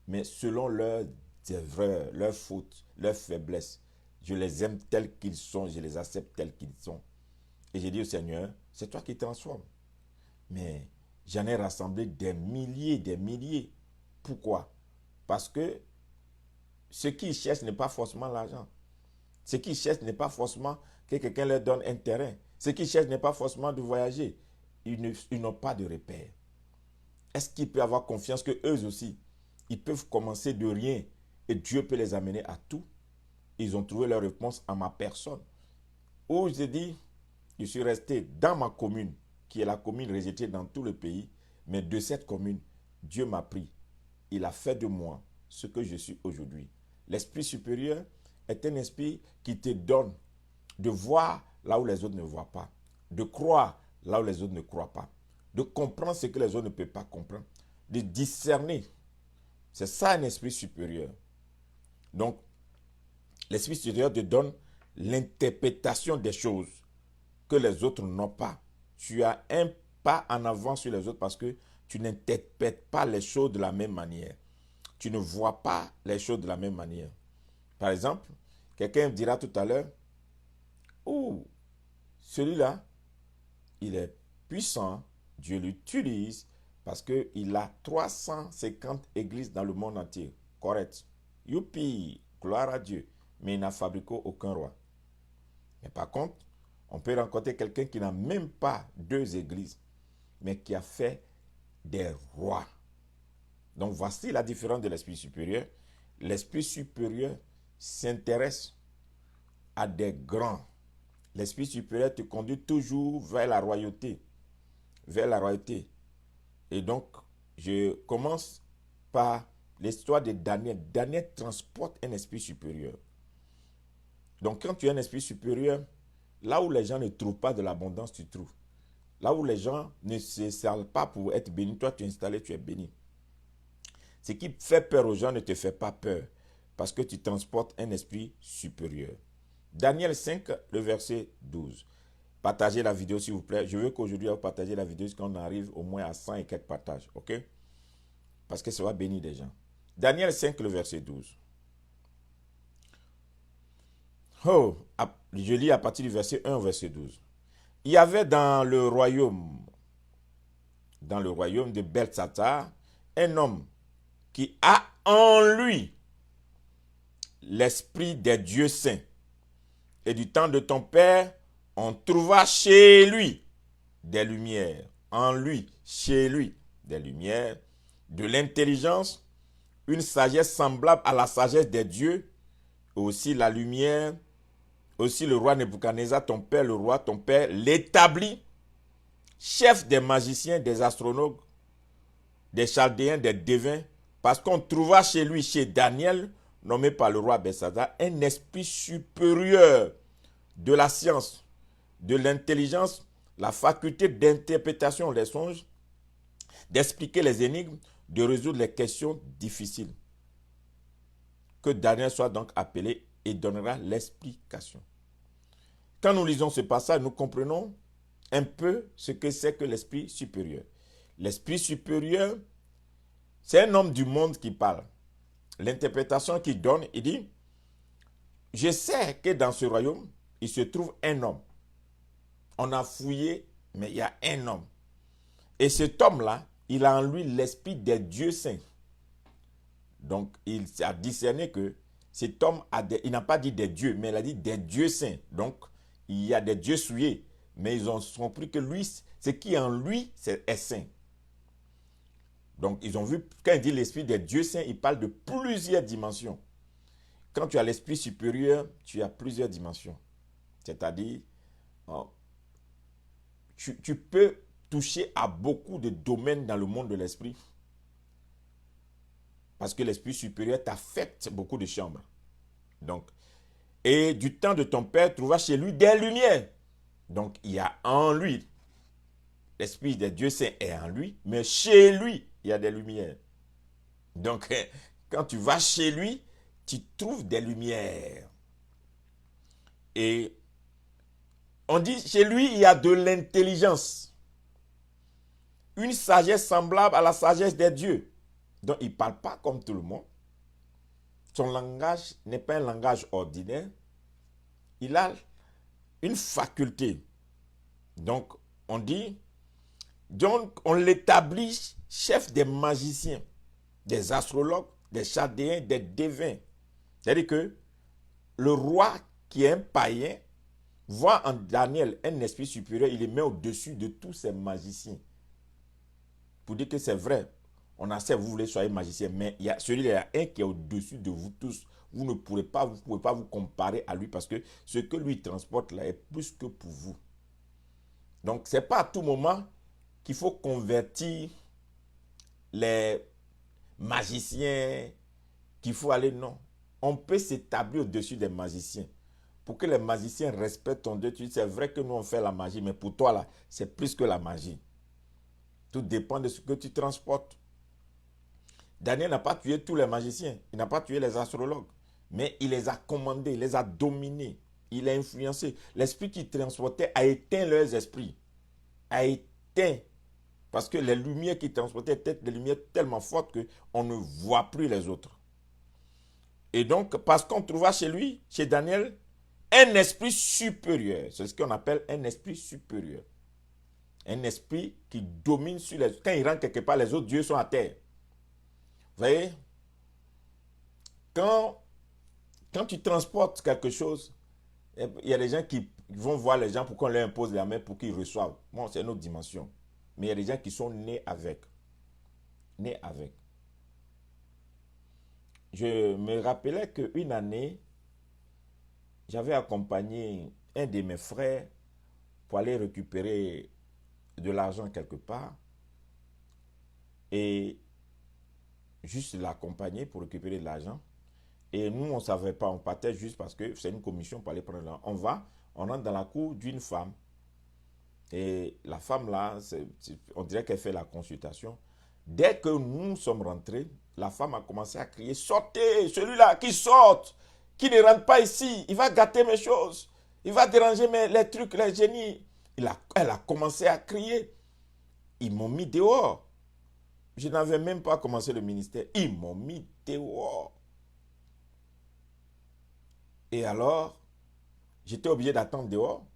mais selon leurs erreurs, leurs fautes, leurs faiblesses. Je les aime tels qu'ils sont, je les accepte tels qu'ils sont. Et j'ai dit au Seigneur, c'est toi qui transformes. Mais j'en ai rassemblé des milliers. Pourquoi? Parce que ce qu'ils cherchent n'est pas forcément l'argent. Ce qu'ils cherchent n'est pas forcément que quelqu'un leur donne un terrain. Ce qu'ils cherchent n'est pas forcément de voyager. Ils n'ont pas de repère. Est-ce qu'ils peuvent avoir confiance que eux aussi, ils peuvent commencer de rien et Dieu peut les amener à tout? Ils ont trouvé leur réponse à ma personne. Où je dis, je suis resté dans ma commune, qui est la commune rejetée dans tout le pays, mais de cette commune, Dieu m'a pris. Il a fait de moi ce que je suis aujourd'hui. L'esprit supérieur est un esprit qui te donne de voir là où les autres ne voient pas, de croire là où les autres ne croient pas, de comprendre ce que les autres ne peuvent pas comprendre, de discerner. C'est ça un esprit supérieur. Donc, l'esprit supérieur te donne l'interprétation des choses que les autres n'ont pas. Tu as un pas en avant sur les autres parce que tu n'interprètes pas les choses de la même manière. Tu ne vois pas les choses de la même manière. Par exemple, quelqu'un dira tout à l'heure, oh, celui-là, il est puissant, Dieu l'utilise parce qu'il a 350 églises dans le monde entier. Correct. Youpi, gloire à Dieu. Mais il n'a fabriqué aucun roi. Mais par contre, on peut rencontrer quelqu'un qui n'a même pas 2 églises, mais qui a fait des rois. Donc voici la différence de l'esprit supérieur. L'esprit supérieur s'intéresse à des grands. L'esprit supérieur te conduit toujours vers la royauté. Vers la royauté. Et donc, je commence par l'histoire de Daniel. Daniel transporte un esprit supérieur. Donc, quand tu as un esprit supérieur, là où les gens ne trouvent pas de l'abondance, tu trouves. Là où les gens ne s'installent pas pour être bénis, toi tu es installé, tu es béni. Ce qui fait peur aux gens ne te fait pas peur, parce que tu transportes un esprit supérieur. Daniel 5, le verset 12. Partagez la vidéo s'il vous plaît. Je veux qu'aujourd'hui, vous partagez la vidéo jusqu'à qu'on arrive au moins à 100 et quelques partages. Ok? Parce que ça va bénir des gens. Daniel 5, le verset 12. Oh, je lis à partir du verset 1 au verset 12. Il y avait dans le royaume de Belshazzar, un homme qui a en lui l'esprit des dieux saints. Et du temps de ton père, on trouva chez lui des lumières. En lui, chez lui, des lumières, de l'intelligence, une sagesse semblable à la sagesse des dieux, aussi la lumière. Aussi le roi Nebuchadnezzar, ton père, le roi, ton père, l'établit, chef des magiciens, des astronomes, des chaldéens, des devins, parce qu'on trouva chez lui, chez Daniel, nommé par le roi Belshazzar, un esprit supérieur de la science, de l'intelligence, la faculté d'interprétation des songes, d'expliquer les énigmes, de résoudre les questions difficiles. Que Daniel soit donc appelé et donnera l'explication. Quand nous lisons ce passage, nous comprenons un peu ce que c'est que l'esprit supérieur. L'esprit supérieur, c'est un homme du monde qui parle. L'interprétation qu'il donne, il dit, je sais que dans ce royaume, il se trouve un homme. On a fouillé, mais il y a un homme. Et cet homme-là, il a en lui l'esprit des dieux saints. Donc, il a discerné que cet homme il n'a pas dit des dieux, mais il a dit des dieux saints. Donc, il y a des dieux souillés, mais ils ont compris que lui, ce qui est en lui, est saint. Donc, ils ont vu, quand il dit l'esprit des dieux saints, il parle de plusieurs dimensions. Quand tu as l'esprit supérieur, tu as plusieurs dimensions. C'est-à-dire, tu peux toucher à beaucoup de domaines dans le monde de l'esprit. Parce que l'esprit supérieur t'affecte beaucoup de chambres. Donc, et du temps de ton père, trouva chez lui des lumières. Donc, il y a en lui, l'esprit des dieux saints est en lui, mais chez lui, il y a des lumières. Donc, quand tu vas chez lui, tu trouves des lumières. Et on dit, chez lui, il y a de l'intelligence. Une sagesse semblable à la sagesse des dieux. Donc, il ne parle pas comme tout le monde. Son langage n'est pas un langage ordinaire. Il a une faculté. Donc, on dit, donc on l'établit chef des magiciens, des astrologues, des chaldéens, des devins. C'est-à-dire que le roi qui est un païen voit en Daniel un esprit supérieur, il le met au-dessus de tous ces magiciens. Pour dire que c'est vrai. On a vous voulez soyez magicien, mais il y a celui-là, un qui est au-dessus de vous tous. Vous ne pouvez pas vous comparer à lui parce que ce que lui transporte là est plus que pour vous. Donc, ce n'est pas à tout moment qu'il faut convertir les magiciens, qu'il faut aller, non. On peut s'établir au-dessus des magiciens. Pour que les magiciens respectent ton Dieu, tu dis, c'est vrai que nous on fait la magie, mais pour toi là, c'est plus que la magie. Tout dépend de ce que tu transportes. Daniel n'a pas tué tous les magiciens, il n'a pas tué les astrologues, mais il les a commandés, il les a dominés, il a influencé. L'esprit qui transportait a éteint leurs esprits, a éteint Parce que les lumières qui transportaient étaient des lumières tellement fortes qu'on ne voit plus les autres. Et donc, parce qu'on trouva chez lui, chez Daniel, un esprit supérieur. C'est ce qu'on appelle un esprit supérieur. Un esprit qui domine sur les autres. Quand il rentre quelque part, les autres dieux sont à terre. Vous voyez? Quand tu transportes quelque chose, il y a des gens qui vont voir les gens pour qu'on leur impose la main pour qu'ils reçoivent. Bon, c'est une autre dimension. Mais il y a des gens qui sont nés avec. Nés avec. Je me rappelais qu'une année, j'avais accompagné un de mes frères pour aller récupérer de l'argent quelque part. Et juste l'accompagner pour récupérer de l'argent. Et nous, on ne savait pas, on partait juste parce que c'est une commission pour aller prendre l'argent. On rentre dans la cour d'une femme. Et la femme là, on dirait qu'elle fait la consultation. Dès que nous sommes rentrés, la femme a commencé à crier, sortez, celui-là qui sorte, qui ne rentre pas ici, il va gâter mes choses, il va déranger les trucs, les génies. Elle a commencé à crier. Ils m'ont mis dehors. Je n'avais même pas commencé le ministère. Ils m'ont mis dehors. Et alors, j'étais obligé d'attendre dehors.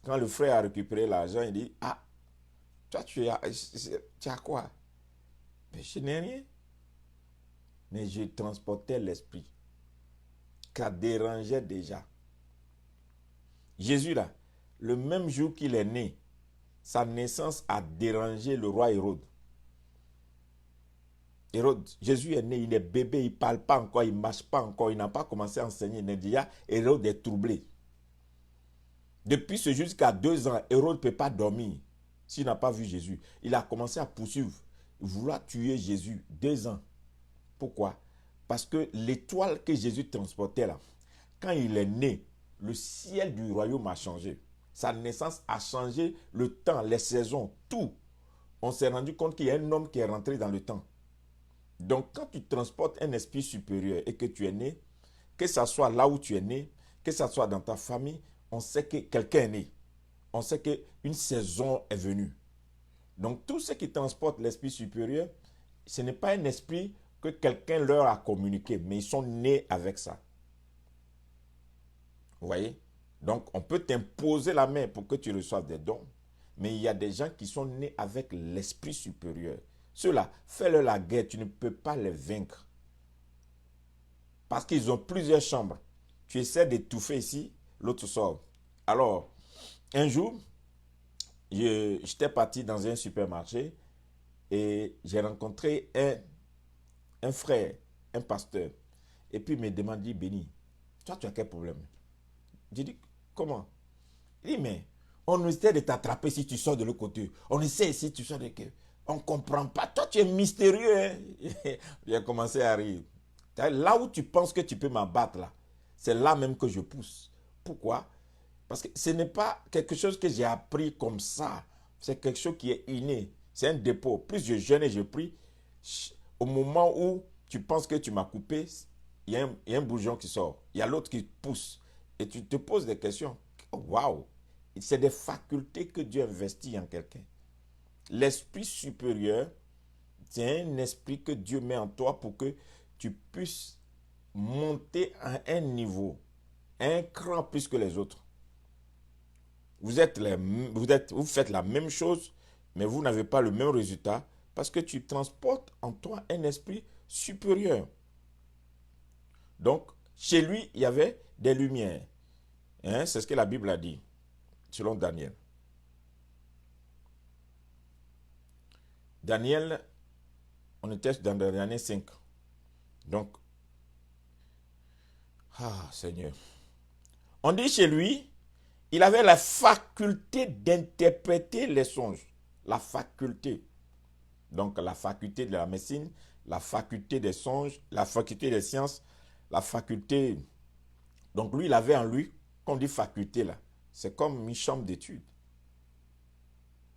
Quand le frère a récupéré l'argent, il dit, ah, toi tu as quoi? Mais je n'ai rien. Mais je transportais l'esprit. Ça dérangeait déjà. Jésus là, le même jour qu'il est né, sa naissance a dérangé le roi Hérode. Jésus est né, il est bébé, il ne parle pas encore, il ne marche pas encore, il n'a pas commencé à enseigner. Il est déjà, Hérode est troublé. Depuis ce jour jusqu'à 2 ans, Hérode ne peut pas dormir s'il n'a pas vu Jésus. Il a commencé à poursuivre, vouloir tuer Jésus. 2 ans. Pourquoi? Parce que l'étoile que Jésus transportait là, quand il est né, le ciel du royaume a changé. Sa naissance a changé le temps, les saisons, tout. On s'est rendu compte qu'il y a un homme qui est rentré dans le temps. Donc, quand tu transportes un esprit supérieur et que tu es né, que ce soit là où tu es né, que ce soit dans ta famille, on sait que quelqu'un est né. On sait qu'une saison est venue. Donc, tout ce qui transporte l'esprit supérieur, ce n'est pas un esprit que quelqu'un leur a communiqué, mais ils sont nés avec ça. Vous voyez? Donc, on peut t'imposer la main pour que tu reçoives des dons, mais il y a des gens qui sont nés avec l'esprit supérieur. Ceux-là, fais-leur la guerre, tu ne peux pas les vaincre. Parce qu'ils ont plusieurs chambres. Tu essaies d'étouffer ici, l'autre sort. Alors, un jour, j'étais parti dans un supermarché et j'ai rencontré un frère, un pasteur. Et puis il me demande, dit, Béni, toi tu as quel problème? J'ai dit, comment? Il dit, mais on essaie de t'attraper si tu sors de l'autre côté. On essaie si tu sors de l'autre côté. On ne comprend pas. Toi, tu es mystérieux. Hein? J'ai commencé à rire. Là où tu penses que tu peux m'abattre, là, c'est là même que je pousse. Pourquoi? Parce que ce n'est pas quelque chose que j'ai appris comme ça. C'est quelque chose qui est inné. C'est un dépôt. Plus je jeûne et je prie, au moment où tu penses que tu m'as coupé, il y a un bourgeon qui sort. Il y a l'autre qui pousse. Et tu te poses des questions. Waouh! C'est des facultés que Dieu investit en quelqu'un. L'esprit supérieur, c'est un esprit que Dieu met en toi pour que tu puisses monter à un niveau, un cran plus que les autres. Vous faites la même chose, mais vous n'avez pas le même résultat parce que tu transportes en toi un esprit supérieur. Donc, chez lui, il y avait des lumières. Hein, c'est ce que la Bible a dit, selon Daniel. Daniel, on était dans l'année 5. Donc, Seigneur. On dit chez lui, il avait la faculté d'interpréter les songes. La faculté. Donc, la faculté de la médecine, la faculté des songes, la faculté des sciences, la faculté... Donc, lui, il avait en lui, quand on dit faculté, là, c'est comme une chambre d'études.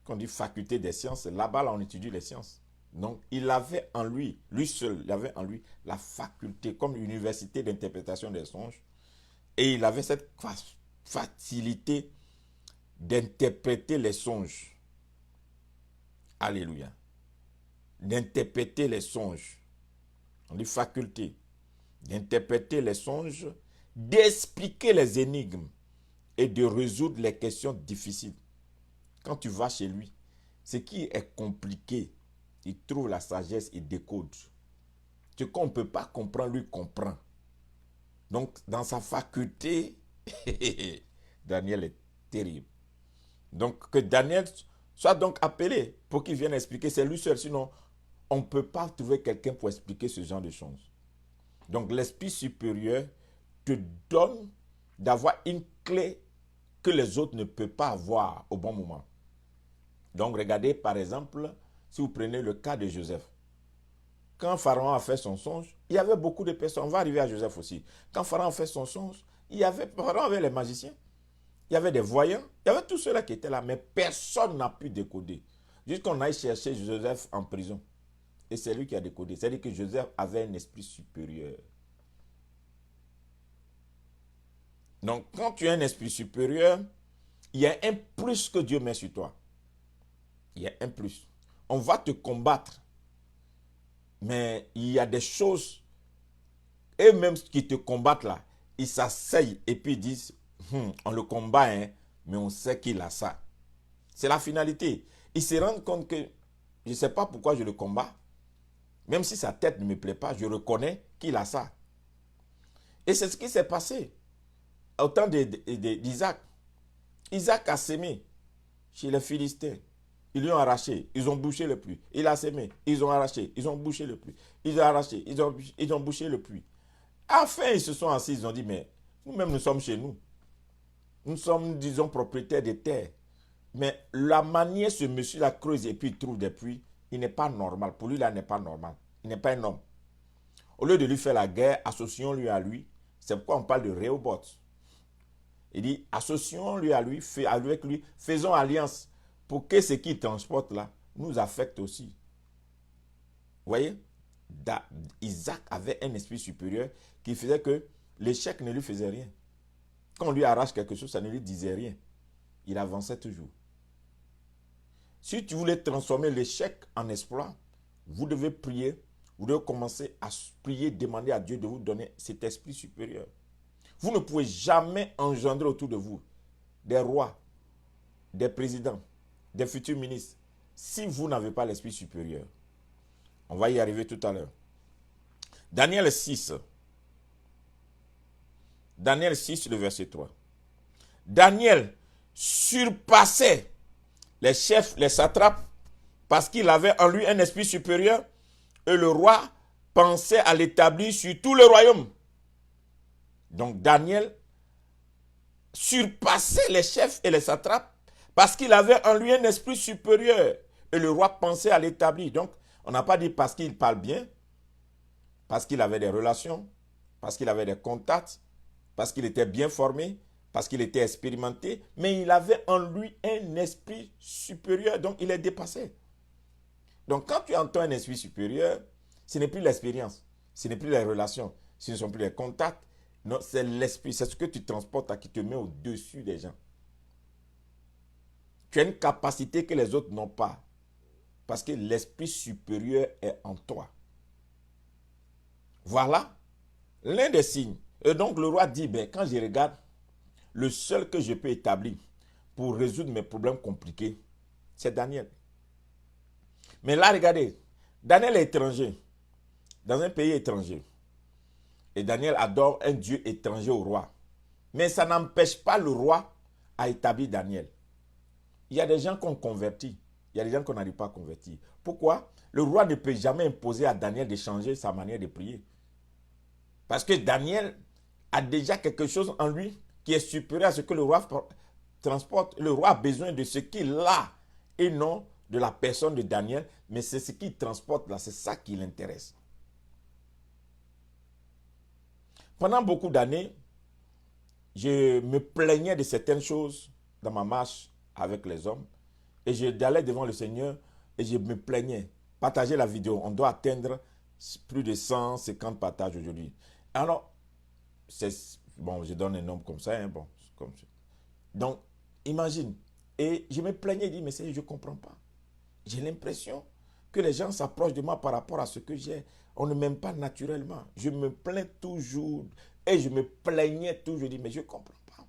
Quand on dit faculté des sciences, là-bas, là, on étudie les sciences. Donc, il avait en lui seul, il avait en lui la faculté, comme l'université d'interprétation des songes. Et il avait cette facilité d'interpréter les songes. Alléluia. D'interpréter les songes. On dit faculté. D'interpréter les songes, d'expliquer les énigmes et de résoudre les questions difficiles. Quand tu vas chez lui, ce qui est compliqué, il trouve la sagesse et décode. Ce qu'on ne peut pas comprendre, lui comprend. Donc, dans sa faculté, Daniel est terrible. Donc, que Daniel soit donc appelé pour qu'il vienne expliquer. C'est lui seul, sinon, on ne peut pas trouver quelqu'un pour expliquer ce genre de choses. Donc, l'esprit supérieur te donne d'avoir une clé que les autres ne peuvent pas avoir au bon moment. Donc, regardez, par exemple, si vous prenez le cas de Joseph. Quand Pharaon a fait son songe, il y avait beaucoup de personnes. On va arriver à Joseph aussi. Quand Pharaon a fait son songe, Pharaon avait les magiciens, il y avait des voyants, il y avait tous ceux-là qui étaient là, mais personne n'a pu décoder. Jusqu'on aille chercher Joseph en prison. Et c'est lui qui a décodé. C'est-à-dire que Joseph avait un esprit supérieur. Donc, quand tu as un esprit supérieur, il y a un plus que Dieu met sur toi. Il y a un plus. On va te combattre. Mais il y a des choses, eux-mêmes qui te combattent là, ils s'asseyent et puis ils disent, on le combat, hein, mais on sait qu'il a ça. C'est la finalité. Ils se rendent compte que, je ne sais pas pourquoi je le combats, même si sa tête ne me plaît pas, je reconnais qu'il a ça. Et c'est ce qui s'est passé au temps d'Isaac. Isaac a sémé chez les Philistins. Ils lui ont arraché, ils ont bouché le puits. Il a sémé, ils ont arraché, ils ont bouché le puits. Ils ont arraché, ils ont bouché le puits. Enfin, ils se sont assis, ils ont dit, mais nous-mêmes, nous sommes chez nous. Nous sommes, disons, propriétaires des terres. Mais la manière, ce monsieur-là creuse et puis il trouve des puits, il n'est pas normal. Pour lui, là, il n'est pas normal. Il n'est pas un homme. Au lieu de lui faire la guerre, associons-lui à lui. C'est pourquoi on parle de Rehoboth. Il dit, associons-lui à lui, avec lui, faisons alliance pour que ce qu'il transporte là nous affecte aussi. Vous voyez, Isaac avait un esprit supérieur qui faisait que l'échec ne lui faisait rien. Quand on lui arrache quelque chose, ça ne lui disait rien. Il avançait toujours. Si tu voulais transformer l'échec en exploit, vous devez prier, vous devez commencer à prier, demander à Dieu de vous donner cet esprit supérieur. Vous ne pouvez jamais engendrer autour de vous des rois, des présidents, des futurs ministres, si vous n'avez pas l'esprit supérieur. On va y arriver tout à l'heure. Daniel 6. Daniel 6, le verset 3. Daniel surpassait les chefs, les satrapes, parce qu'il avait en lui un esprit supérieur, et le roi pensait à l'établir sur tout le royaume. Donc Daniel surpassait les chefs et les satrapes, parce qu'il avait en lui un esprit supérieur. Et le roi pensait à l'établir. Donc, on n'a pas dit parce qu'il parle bien, parce qu'il avait des relations, parce qu'il avait des contacts, parce qu'il était bien formé, parce qu'il était expérimenté, mais il avait en lui un esprit supérieur, donc il est dépassé. Donc, quand tu entends un esprit supérieur, ce n'est plus l'expérience, ce n'est plus les relations, ce ne sont plus les contacts, non, c'est l'esprit, c'est ce que tu transportes qui te met au-dessus des gens. Tu as une capacité que les autres n'ont pas. Parce que l'esprit supérieur est en toi. Voilà l'un des signes. Et donc le roi dit, ben, quand je regarde, le seul que je peux établir pour résoudre mes problèmes compliqués, c'est Daniel. Mais là, regardez, Daniel est étranger, dans un pays étranger. Et Daniel adore un Dieu étranger au roi. Mais ça n'empêche pas le roi à établir Daniel. Il y a des gens qu'on convertit. Il y a des gens qu'on n'arrive pas à convertir. Pourquoi? Le roi ne peut jamais imposer à Daniel de changer sa manière de prier. Parce que Daniel a déjà quelque chose en lui qui est supérieur à ce que le roi transporte. Le roi a besoin de ce qu'il a et non de la personne de Daniel, mais c'est ce qu'il transporte là, c'est ça qui l'intéresse. Pendant beaucoup d'années, je me plaignais de certaines choses dans ma marche avec les hommes. Et j'allais devant le Seigneur et je me plaignais. Partagez la vidéo. On doit atteindre plus de 150 partages aujourd'hui. Alors, bon, je donne un nombre comme ça. Bon, comme ça. Donc, imagine. Et je me plaignais et dis, mais Seigneur, je ne comprends pas. J'ai l'impression que les gens s'approchent de moi par rapport à ce que j'ai. On ne m'aime pas naturellement. Je me plains toujours. Et je me plaignais toujours. Je dis, mais je ne comprends pas.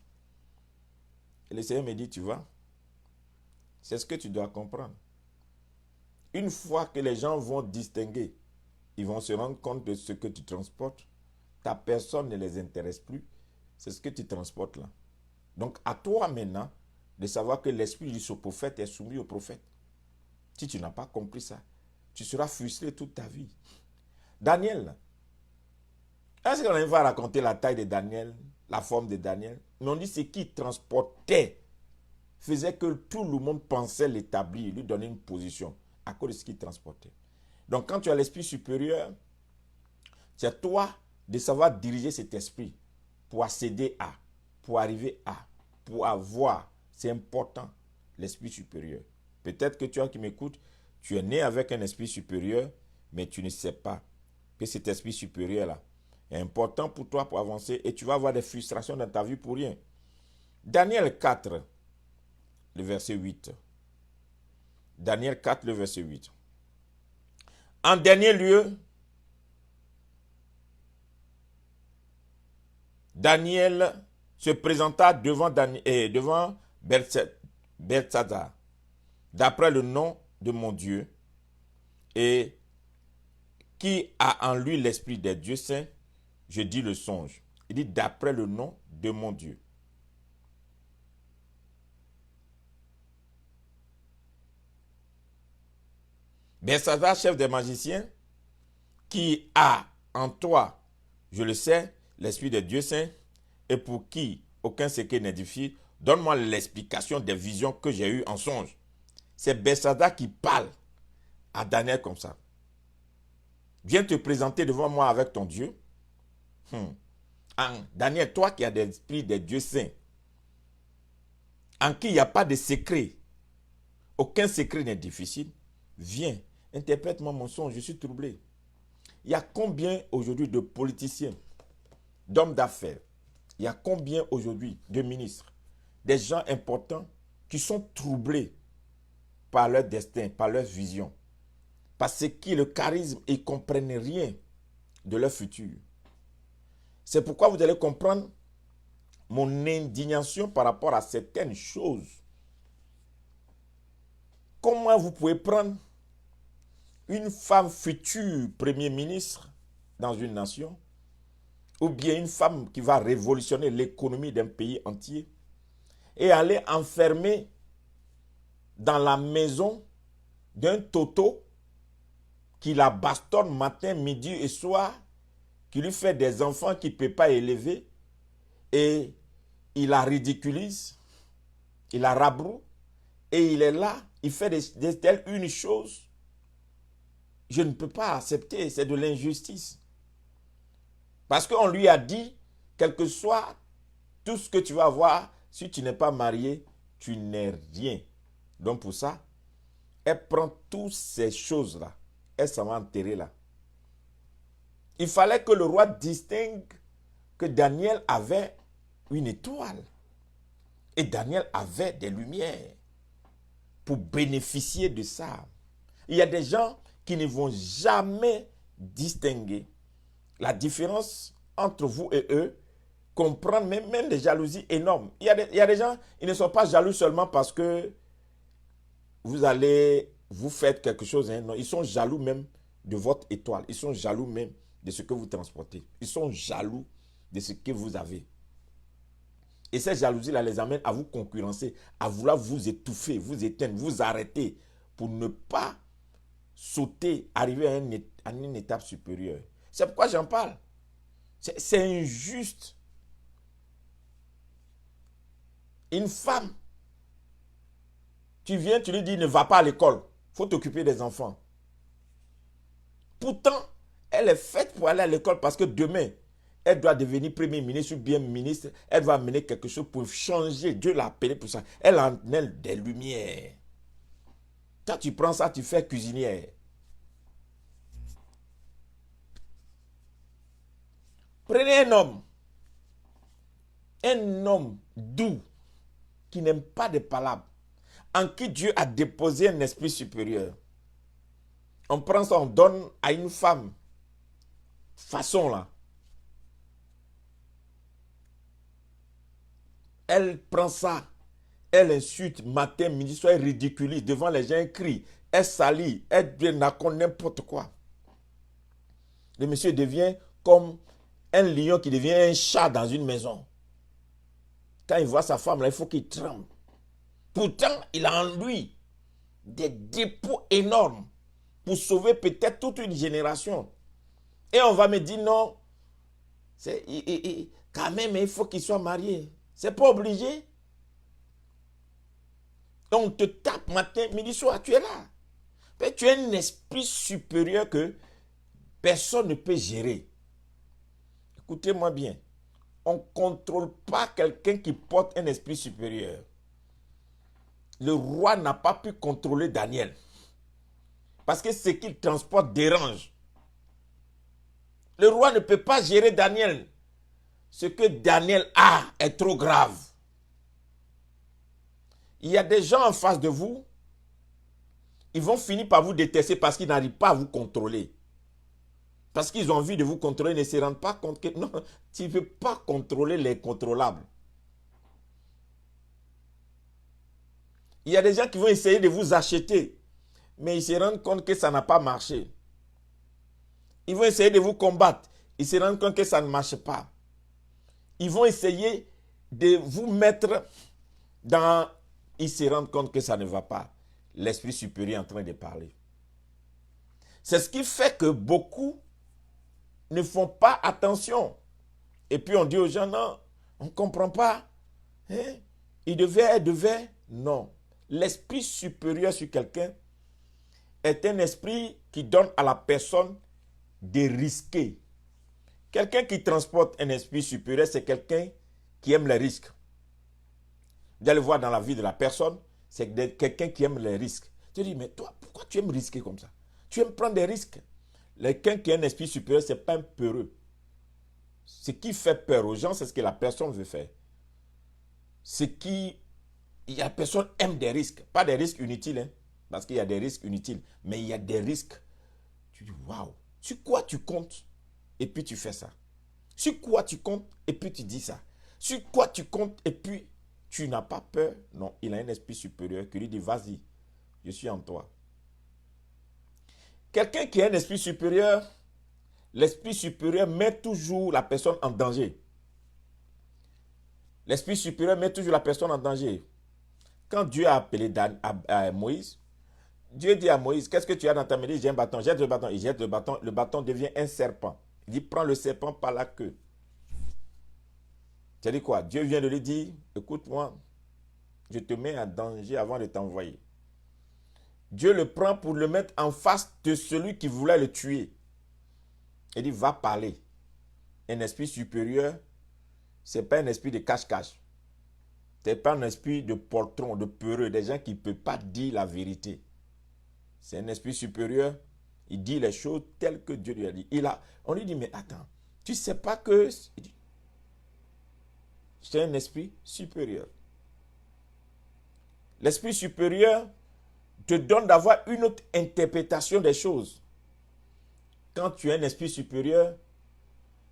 Et le Seigneur me dit, tu vois, c'est ce que tu dois comprendre. Une fois que les gens vont distinguer, ils vont se rendre compte de ce que tu transportes. Ta personne ne les intéresse plus. C'est ce que tu transportes là. Donc à toi maintenant de savoir que l'esprit du prophète est soumis au prophète. Si tu n'as pas compris ça, tu seras frustré toute ta vie. Daniel, est-ce qu'on va raconter la taille de Daniel, la forme de Daniel? Mais on dit ce qui transportait faisait que tout le monde pensait l'établir, lui donner une position à cause de ce qu'il transportait. Donc quand tu as l'esprit supérieur, c'est à toi de savoir diriger cet esprit pour accéder à, pour arriver à, pour avoir. C'est important, l'esprit supérieur. Peut-être que tu qui m'écoutes, tu es né avec un esprit supérieur, mais tu ne sais pas que cet esprit supérieur-là est important pour toi pour avancer et tu vas avoir des frustrations dans ta vie pour rien. Daniel 4, le verset 8. Daniel 4, le verset 8. En dernier lieu, Daniel se présenta devant Beltshazzar, d'après le nom de mon Dieu, et qui a en lui l'esprit des dieux saints, je dis le songe. Il dit d'après le nom de mon Dieu. Beltshazzar, chef des magiciens, qui a en toi, je le sais, l'esprit des dieux saints, et pour qui aucun secret n'édifie, donne-moi l'explication des visions que j'ai eues en songe. C'est Beltshazzar qui parle à Daniel comme ça. Viens te présenter devant moi avec ton Dieu. Daniel, toi qui as l'esprit des dieux saints, en qui il n'y a pas de secret, aucun secret n'est difficile, viens, interprète-moi mon songe, je suis troublé. Il y a combien aujourd'hui de politiciens, d'hommes d'affaires, il y a combien aujourd'hui de ministres, des gens importants qui sont troublés par leur destin, par leur vision, parce que le charisme, ils ne comprennent rien de leur futur. C'est pourquoi vous allez comprendre mon indignation par rapport à certaines choses. Comment vous pouvez prendre une femme future premier ministre dans une nation, ou bien une femme qui va révolutionner l'économie d'un pays entier, et aller enfermer dans la maison d'un toto qui la bastonne matin, midi et soir, qui lui fait des enfants qu'il ne peut pas élever, et il la ridiculise, il la rabroue, et il est là, il fait d'elle une chose. Je ne peux pas accepter, c'est de l'injustice. Parce qu'on lui a dit, quel que soit tout ce que tu vas avoir, si tu n'es pas marié, tu n'es rien. Donc pour ça, elle prend toutes ces choses-là, elle s'en va enterrer là. Il fallait que le roi distingue que Daniel avait une étoile. Et Daniel avait des lumières pour bénéficier de ça. Il y a des gens qui ne vont jamais distinguer la différence entre vous et eux, comprendre même des jalousies énormes. Il y a des gens, ils ne sont pas jaloux seulement parce que vous faites quelque chose. Non, ils sont jaloux même de votre étoile. Ils sont jaloux même de ce que vous transportez. Ils sont jaloux de ce que vous avez. Et cette jalousie-là les amène à vous concurrencer, à vouloir vous étouffer, vous éteindre, vous arrêter pour ne pas sauter, arriver à une étape supérieure. C'est pourquoi j'en parle. C'est injuste. Une femme, tu viens, tu lui dis ne va pas à l'école, il faut t'occuper des enfants. Pourtant, elle est faite pour aller à l'école parce que demain, elle doit devenir premier ministre ou bien ministre. Elle va amener quelque chose pour changer. Dieu l'a appelée pour ça. Elle a en elle des lumières. Quand tu prends ça, tu fais cuisinière. Prenez un homme doux, qui n'aime pas de palabres, en qui Dieu a déposé un esprit supérieur. On prend ça, on donne à une femme. Façon là. Elle prend ça. Elle insulte matin, midi, soir, elle ridiculise devant les gens, elle crie, elle salit, elle raconte n'importe quoi. Le monsieur devient comme un lion qui devient un chat dans une maison. Quand il voit sa femme là, il faut qu'il tremble. Pourtant, il a en lui des dépôts énormes pour sauver peut-être toute une génération. Et on va me dire non, quand même il faut qu'il soit marié. C'est pas obligé. On te tape matin, midi, soir, tu es là. Mais tu as un esprit supérieur que personne ne peut gérer. Écoutez-moi bien. On ne contrôle pas quelqu'un qui porte un esprit supérieur. Le roi n'a pas pu contrôler Daniel. Parce que ce qu'il transporte dérange. Le roi ne peut pas gérer Daniel. Ce que Daniel a est trop grave. Il y a des gens en face de vous, ils vont finir par vous détester parce qu'ils n'arrivent pas à vous contrôler. Parce qu'ils ont envie de vous contrôler, ils ne se rendent pas compte que non, tu ne peux pas contrôler l'incontrôlable. Il y a des gens qui vont essayer de vous acheter, mais ils se rendent compte que ça n'a pas marché. Ils vont essayer de vous combattre, ils se rendent compte que ça ne marche pas. Ils vont essayer de vous mettre dans... Ils se rendent compte que ça ne va pas. L'esprit supérieur est en train de parler. C'est ce qui fait que beaucoup ne font pas attention. Et puis on dit aux gens, non, on ne comprend pas. Hein? Il devait. Non. L'esprit supérieur sur quelqu'un est un esprit qui donne à la personne de risquer. Quelqu'un qui transporte un esprit supérieur, c'est quelqu'un qui aime les risques. Vous allez voir dans la vie de la personne, c'est quelqu'un qui aime les risques. Tu dis, mais toi, pourquoi tu aimes risquer comme ça? Tu aimes prendre des risques. Quelqu'un qui a un esprit supérieur, ce n'est pas un peureux. Ce qui fait peur aux gens, c'est ce que la personne veut faire. La personne aime des risques. Pas des risques inutiles, hein, parce qu'il y a des risques inutiles. Mais il y a des risques. Tu dis, waouh, sur quoi tu comptes? Et puis tu fais ça. Sur quoi tu comptes? Et puis tu dis ça. Sur quoi tu comptes? Et puis tu n'as pas peur. Non, il a un esprit supérieur qui lui dit, vas-y, je suis en toi. Quelqu'un qui a un esprit supérieur, l'esprit supérieur met toujours la personne en danger. L'esprit supérieur met toujours la personne en danger. Quand Dieu a appelé à Moïse, Dieu dit à Moïse, qu'est-ce que tu as dans ta main? Il dit, j'ai un bâton, jette le bâton. Il jette le bâton devient un serpent. Il dit, prends le serpent par la queue. Tu as dit quoi? Dieu vient de lui dire, écoute-moi, je te mets en danger avant de t'envoyer. Dieu le prend pour le mettre en face de celui qui voulait le tuer. Il dit, va parler. Un esprit supérieur, ce n'est pas un esprit de cache-cache. Ce n'est pas un esprit de poltron, de peureux, des gens qui ne peuvent pas dire la vérité. C'est un esprit supérieur. Il dit les choses telles que Dieu lui a dit. On lui dit, mais attends, tu ne sais pas que... Il dit, c'est un esprit supérieur. L'esprit supérieur te donne d'avoir une autre interprétation des choses. Quand tu as un esprit supérieur,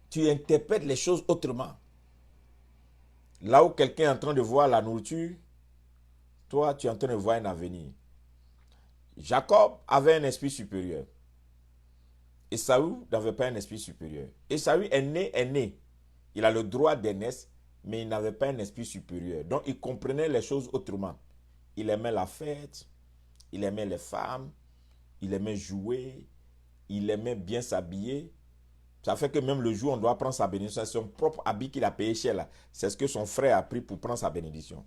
tu interprètes les choses autrement. Là où quelqu'un est en train de voir la nourriture, toi, tu es en train de voir un avenir. Jacob avait un esprit supérieur. Ésaü n'avait pas un esprit supérieur. Ésaü est né. Il a le droit d'aînesse, mais il n'avait pas un esprit supérieur. Donc, il comprenait les choses autrement. Il aimait la fête, il aimait les femmes, il aimait jouer, il aimait bien s'habiller. Ça fait que même le jour où on doit prendre sa bénédiction, c'est son propre habit qu'il a payé cher là. C'est ce que son frère a pris pour prendre sa bénédiction.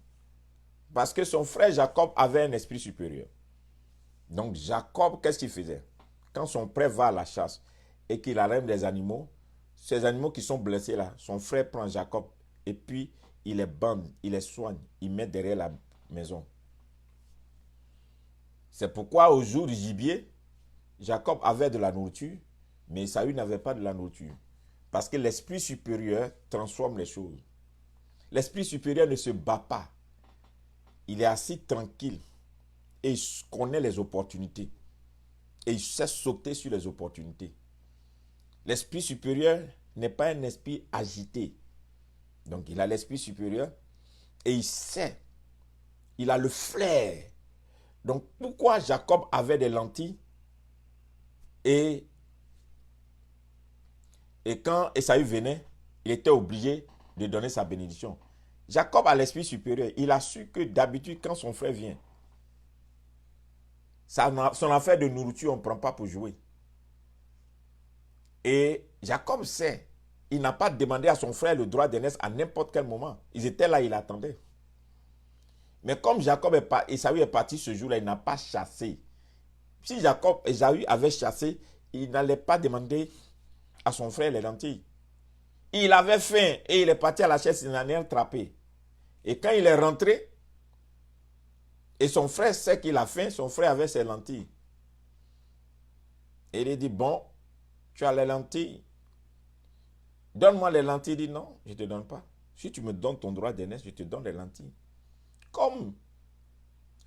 Parce que son frère Jacob avait un esprit supérieur. Donc Jacob, qu'est-ce qu'il faisait? Quand son frère va à la chasse et qu'il arrête des animaux, ces animaux qui sont blessés là, son frère prend Jacob et puis il les bande, il les soigne, il met derrière la maison. C'est pourquoi au jour du gibier, Jacob avait de la nourriture, mais Ésaü n'avait pas de la nourriture. Parce que l'esprit supérieur transforme les choses. L'esprit supérieur ne se bat pas. Il est assis tranquille. et il connaît les opportunités. Et il sait sauter sur les opportunités. L'esprit supérieur n'est pas un esprit agité. Donc il a l'esprit supérieur et il sait. Il a le flair. Donc pourquoi Jacob avait des lentilles et quand Ésaü venait, il était obligé de donner sa bénédiction. Jacob a l'esprit supérieur. Il a su que d'habitude, quand son frère vient, son affaire de nourriture, on ne prend pas pour jouer. Et Jacob sait, il n'a pas demandé à son frère le droit d'aînesse à n'importe quel moment. Ils étaient là, il attendait. Mais comme Ésaü est parti ce jour-là, il n'a pas chassé. Si Ésaü avait chassé, il n'allait pas demander à son frère les lentilles. Il avait faim et il est parti à la chasse, il n'en a attrapé. Et quand il est rentré, et son frère sait qu'il a faim, son frère avait ses lentilles. Et il dit, bon, tu as les lentilles. Donne-moi les lentilles. Il dit, non, je ne te donne pas. Si tu me donnes ton droit d'aînesse, je te donne les lentilles. Comme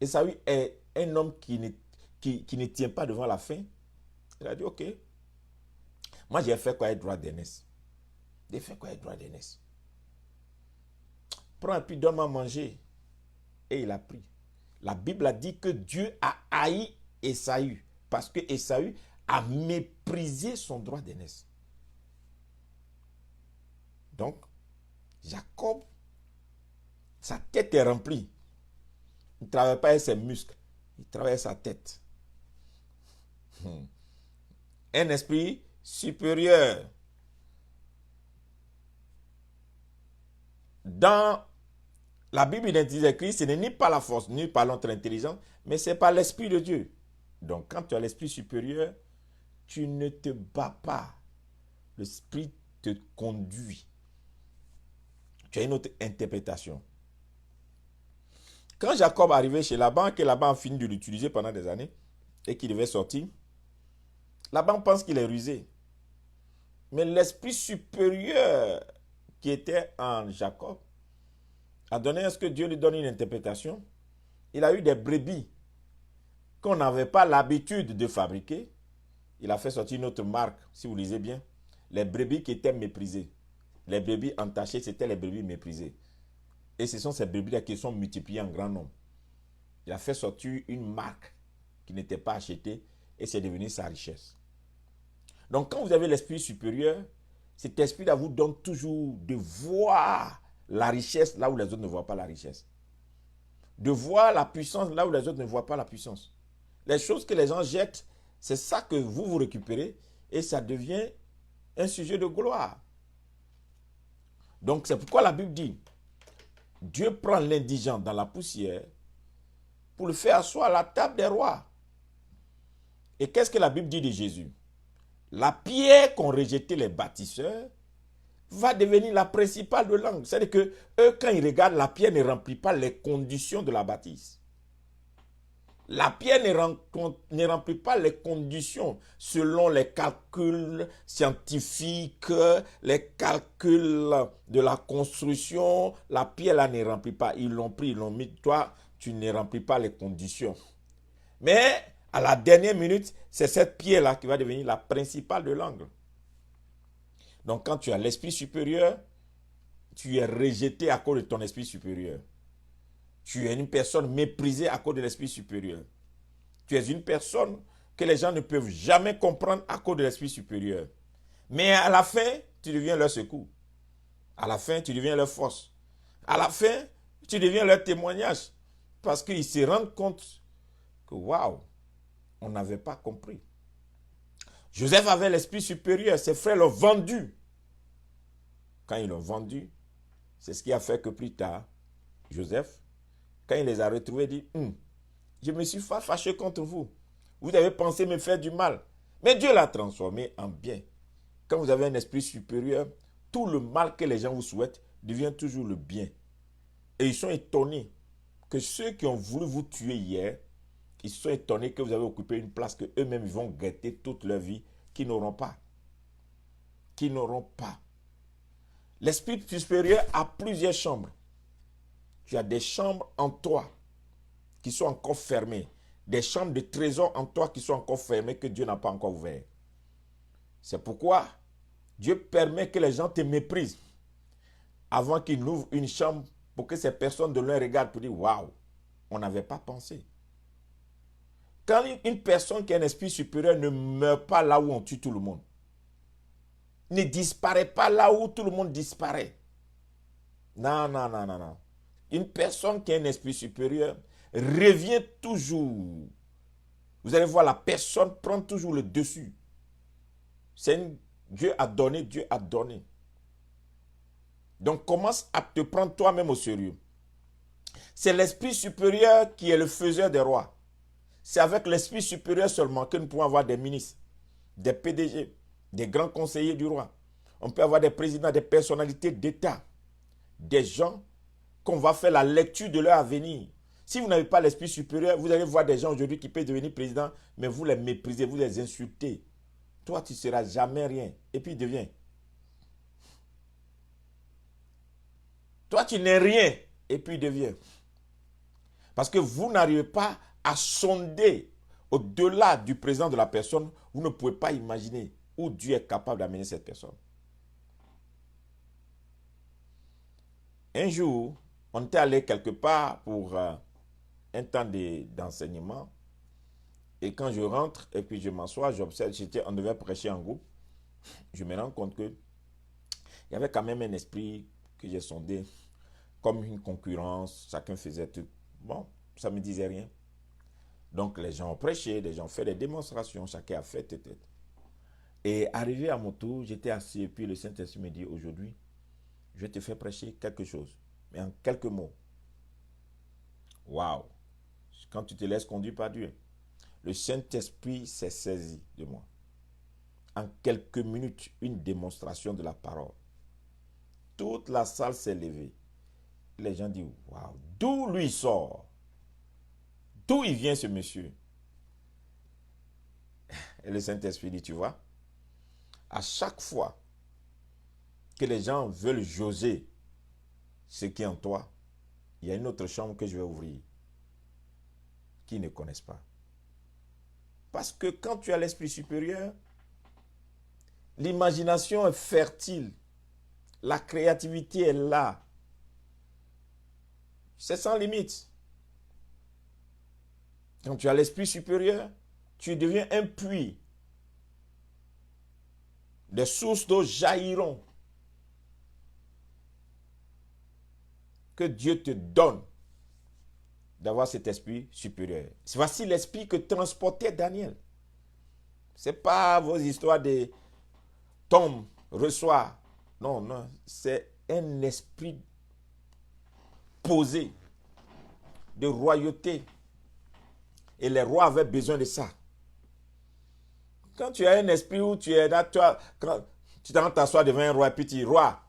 Ésaü est un homme qui ne tient pas devant la faim, il a dit, ok, moi j'ai fait quoi avec droit d'aînesse? J'ai fait quoi avec droit d'aînesse? Prends et puis donne-moi à manger. Et il a pris. La Bible a dit que Dieu a haï Ésaü parce que Ésaü a méprisé son droit d'aînesse. Donc, Jacob, sa tête est remplie. Il ne travaille pas avec ses muscles, il travaille avec sa tête. Un esprit supérieur. Dans la Bible identité de Christ, ce n'est ni par la force, ni par notre intelligence, mais c'est par l'Esprit de Dieu. Donc, quand tu as l'Esprit supérieur, tu ne te bats pas. L'Esprit te conduit. Tu as une autre interprétation. Quand Jacob est arrivé chez Laban, que Laban a fini de l'utiliser pendant des années, et qu'il devait sortir, Laban pense qu'il est rusé. Mais l'Esprit supérieur qui était en Jacob a donné à ce que Dieu lui donne une interprétation. Il a eu des brebis qu'on n'avait pas l'habitude de fabriquer. Il a fait sortir une autre marque, si vous lisez bien. Les brebis qui étaient méprisées. Les brebis entachées, c'était les brebis méprisées. Et ce sont ces brebis-là qui sont multipliées en grand nombre. Il a fait sortir une marque qui n'était pas achetée et c'est devenu sa richesse. Donc quand vous avez l'esprit supérieur, cet esprit-là vous donne toujours de voir la richesse là où les autres ne voient pas la richesse. De voir la puissance là où les autres ne voient pas la puissance. Les choses que les gens jettent, c'est ça que vous récupérez et ça devient un sujet de gloire. Donc c'est pourquoi la Bible dit, Dieu prend l'indigent dans la poussière pour le faire asseoir à la table des rois. Et qu'est-ce que la Bible dit de Jésus? La pierre qu'ont rejetée les bâtisseurs va devenir la principale de l'angle. C'est-à-dire que eux, quand ils regardent, la pierre ne remplit pas les conditions de la bâtisse. La pierre ne remplit pas les conditions selon les calculs scientifiques, les calculs de la construction. La pierre là ne remplit pas. Ils l'ont pris, ils l'ont mis. Toi, tu ne remplis pas les conditions. Mais à la dernière minute, c'est cette pierre-là qui va devenir la principale de l'angle. Donc quand tu as l'esprit supérieur, tu es rejeté à cause de ton esprit supérieur. Tu es une personne méprisée à cause de l'esprit supérieur. Tu es une personne que les gens ne peuvent jamais comprendre à cause de l'esprit supérieur. Mais à la fin, tu deviens leur secours. À la fin, tu deviens leur force. À la fin, tu deviens leur témoignage. Parce qu'ils se rendent compte que waouh, on n'avait pas compris. Joseph avait l'esprit supérieur. Ses frères l'ont vendu. Quand ils l'ont vendu, c'est ce qui a fait que plus tard, Joseph, quand il les a retrouvés, dit, je me suis fâché contre vous. Vous avez pensé me faire du mal. Mais Dieu l'a transformé en bien. Quand vous avez un esprit supérieur, tout le mal que les gens vous souhaitent devient toujours le bien. Et ils sont étonnés que ceux qui ont voulu vous tuer hier, ils sont étonnés que vous avez occupé une place que eux-mêmes vont guetter toute leur vie, qui n'auront pas. Qui n'auront pas. L'esprit supérieur a plusieurs chambres. Tu as des chambres en toi qui sont encore fermées. des chambres de trésors en toi qui sont encore fermées, que Dieu n'a pas encore ouvertes. C'est pourquoi Dieu permet que les gens te méprisent avant qu'ils n'ouvrent une chambre pour que ces personnes de loin regardent pour dire « Waouh, on n'avait pas pensé ». Quand une personne qui a un esprit supérieur ne meurt pas là où on tue tout le monde, ne disparaît pas là où tout le monde disparaît. Non, non, non, non, non. Une personne qui a un esprit supérieur revient toujours. Vous allez voir, la personne prend toujours le dessus. Dieu a donné, Dieu a donné. Donc commence à te prendre toi-même au sérieux. C'est l'esprit supérieur qui est le faiseur des rois. C'est avec l'esprit supérieur seulement que nous pouvons avoir des ministres, des PDG, des grands conseillers du roi. On peut avoir des présidents, des personnalités d'État, des gens qu'on va faire la lecture de leur avenir. Si vous n'avez pas l'esprit supérieur, vous allez voir des gens aujourd'hui qui peuvent devenir président, mais vous les méprisez, vous les insultez. Toi, tu ne seras jamais rien. Et puis, deviens. Toi, tu n'es rien. Et puis, deviens. Parce que vous n'arrivez pas à sonder au-delà du présent de la personne. Vous ne pouvez pas imaginer où Dieu est capable d'amener cette personne. Un jour, on était allé quelque part pour un temps d'enseignement. Et quand je rentre et puis je m'assois, j'observe, on devait prêcher en groupe. Je me rends compte que il y avait quand même un esprit que j'ai sondé, comme une concurrence, chacun faisait tout. Bon, ça ne me disait rien. Donc les gens ont prêché, les gens ont fait des démonstrations, chacun a fait tête. Et arrivé à mon tour, j'étais assis et puis le Saint-Esprit me dit, aujourd'hui, je vais te faire prêcher quelque chose, mais en quelques mots. Waouh! Quand tu te laisses conduire par Dieu, le Saint-Esprit s'est saisi de moi. En quelques minutes, une démonstration de la parole. Toute la salle s'est levée. Les gens disent, waouh, d'où lui sort? D'où il vient ce monsieur? Et le Saint-Esprit dit, tu vois, à chaque fois que les gens veulent joser ce qui est en toi, il y a une autre chambre que je vais ouvrir, qu'ils ne connaissent pas. Parce que quand tu as l'esprit supérieur, l'imagination est fertile, la créativité est là. C'est sans limite. Quand tu as l'esprit supérieur, tu deviens un puits. Des sources d'eau jailliront. Que Dieu te donne d'avoir cet esprit supérieur. Voici l'esprit que transportait Daniel. Ce n'est pas vos histoires de tombe, reçoit. Non, non, c'est un esprit posé de royauté. Et les rois avaient besoin de ça. Quand tu as un esprit où tu es là, quand tu t'assois devant un roi et puis tu dis, roi,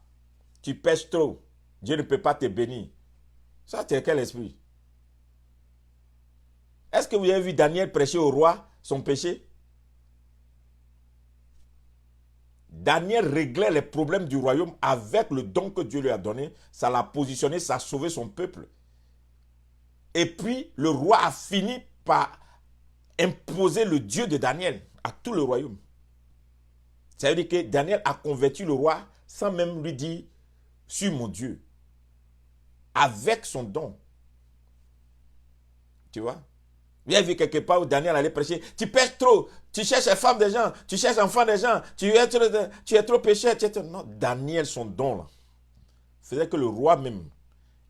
tu pêches trop, Dieu ne peut pas te bénir. Ça, c'est quel esprit? Est-ce que vous avez vu Daniel prêcher au roi son péché? Daniel réglait les problèmes du royaume avec le don que Dieu lui a donné. Ça l'a positionné, ça a sauvé son peuple. Et puis, le roi a fini par imposer le Dieu de Daniel à tout le royaume. Ça veut dire que Daniel a converti le roi sans même lui dire « Suis mon Dieu ». Avec son don. Tu vois? Il y a vu quelque part où Daniel allait prêcher. Tu pêches trop. Tu cherches les femmes des gens. Tu cherches les enfants des gens. Tu es trop pécheur. Non, Daniel, son don là, faisait que le roi même,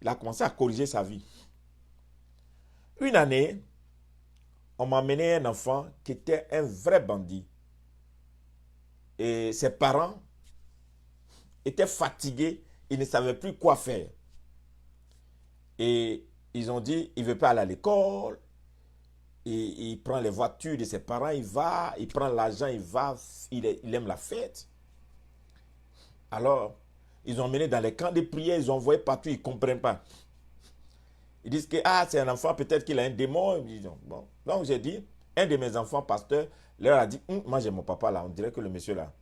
il a commencé à corriger sa vie. Une année, on m'a amené un enfant qui était un vrai bandit. Et ses parents étaient fatigués. Ils ne savaient plus quoi faire. Et ils ont dit, il ne veut pas aller à l'école. Et il prend les voitures de ses parents, il va, il prend l'argent, il va, il aime la fête. Alors, ils ont mené dans les camps de prière, ils ont envoyé partout, ils ne comprennent pas. Ils disent que c'est un enfant, peut-être qu'il a un démon. Ils disent, bon. Donc j'ai dit, un de mes enfants pasteurs leur a dit, moi j'ai mon papa là, on dirait que le monsieur là,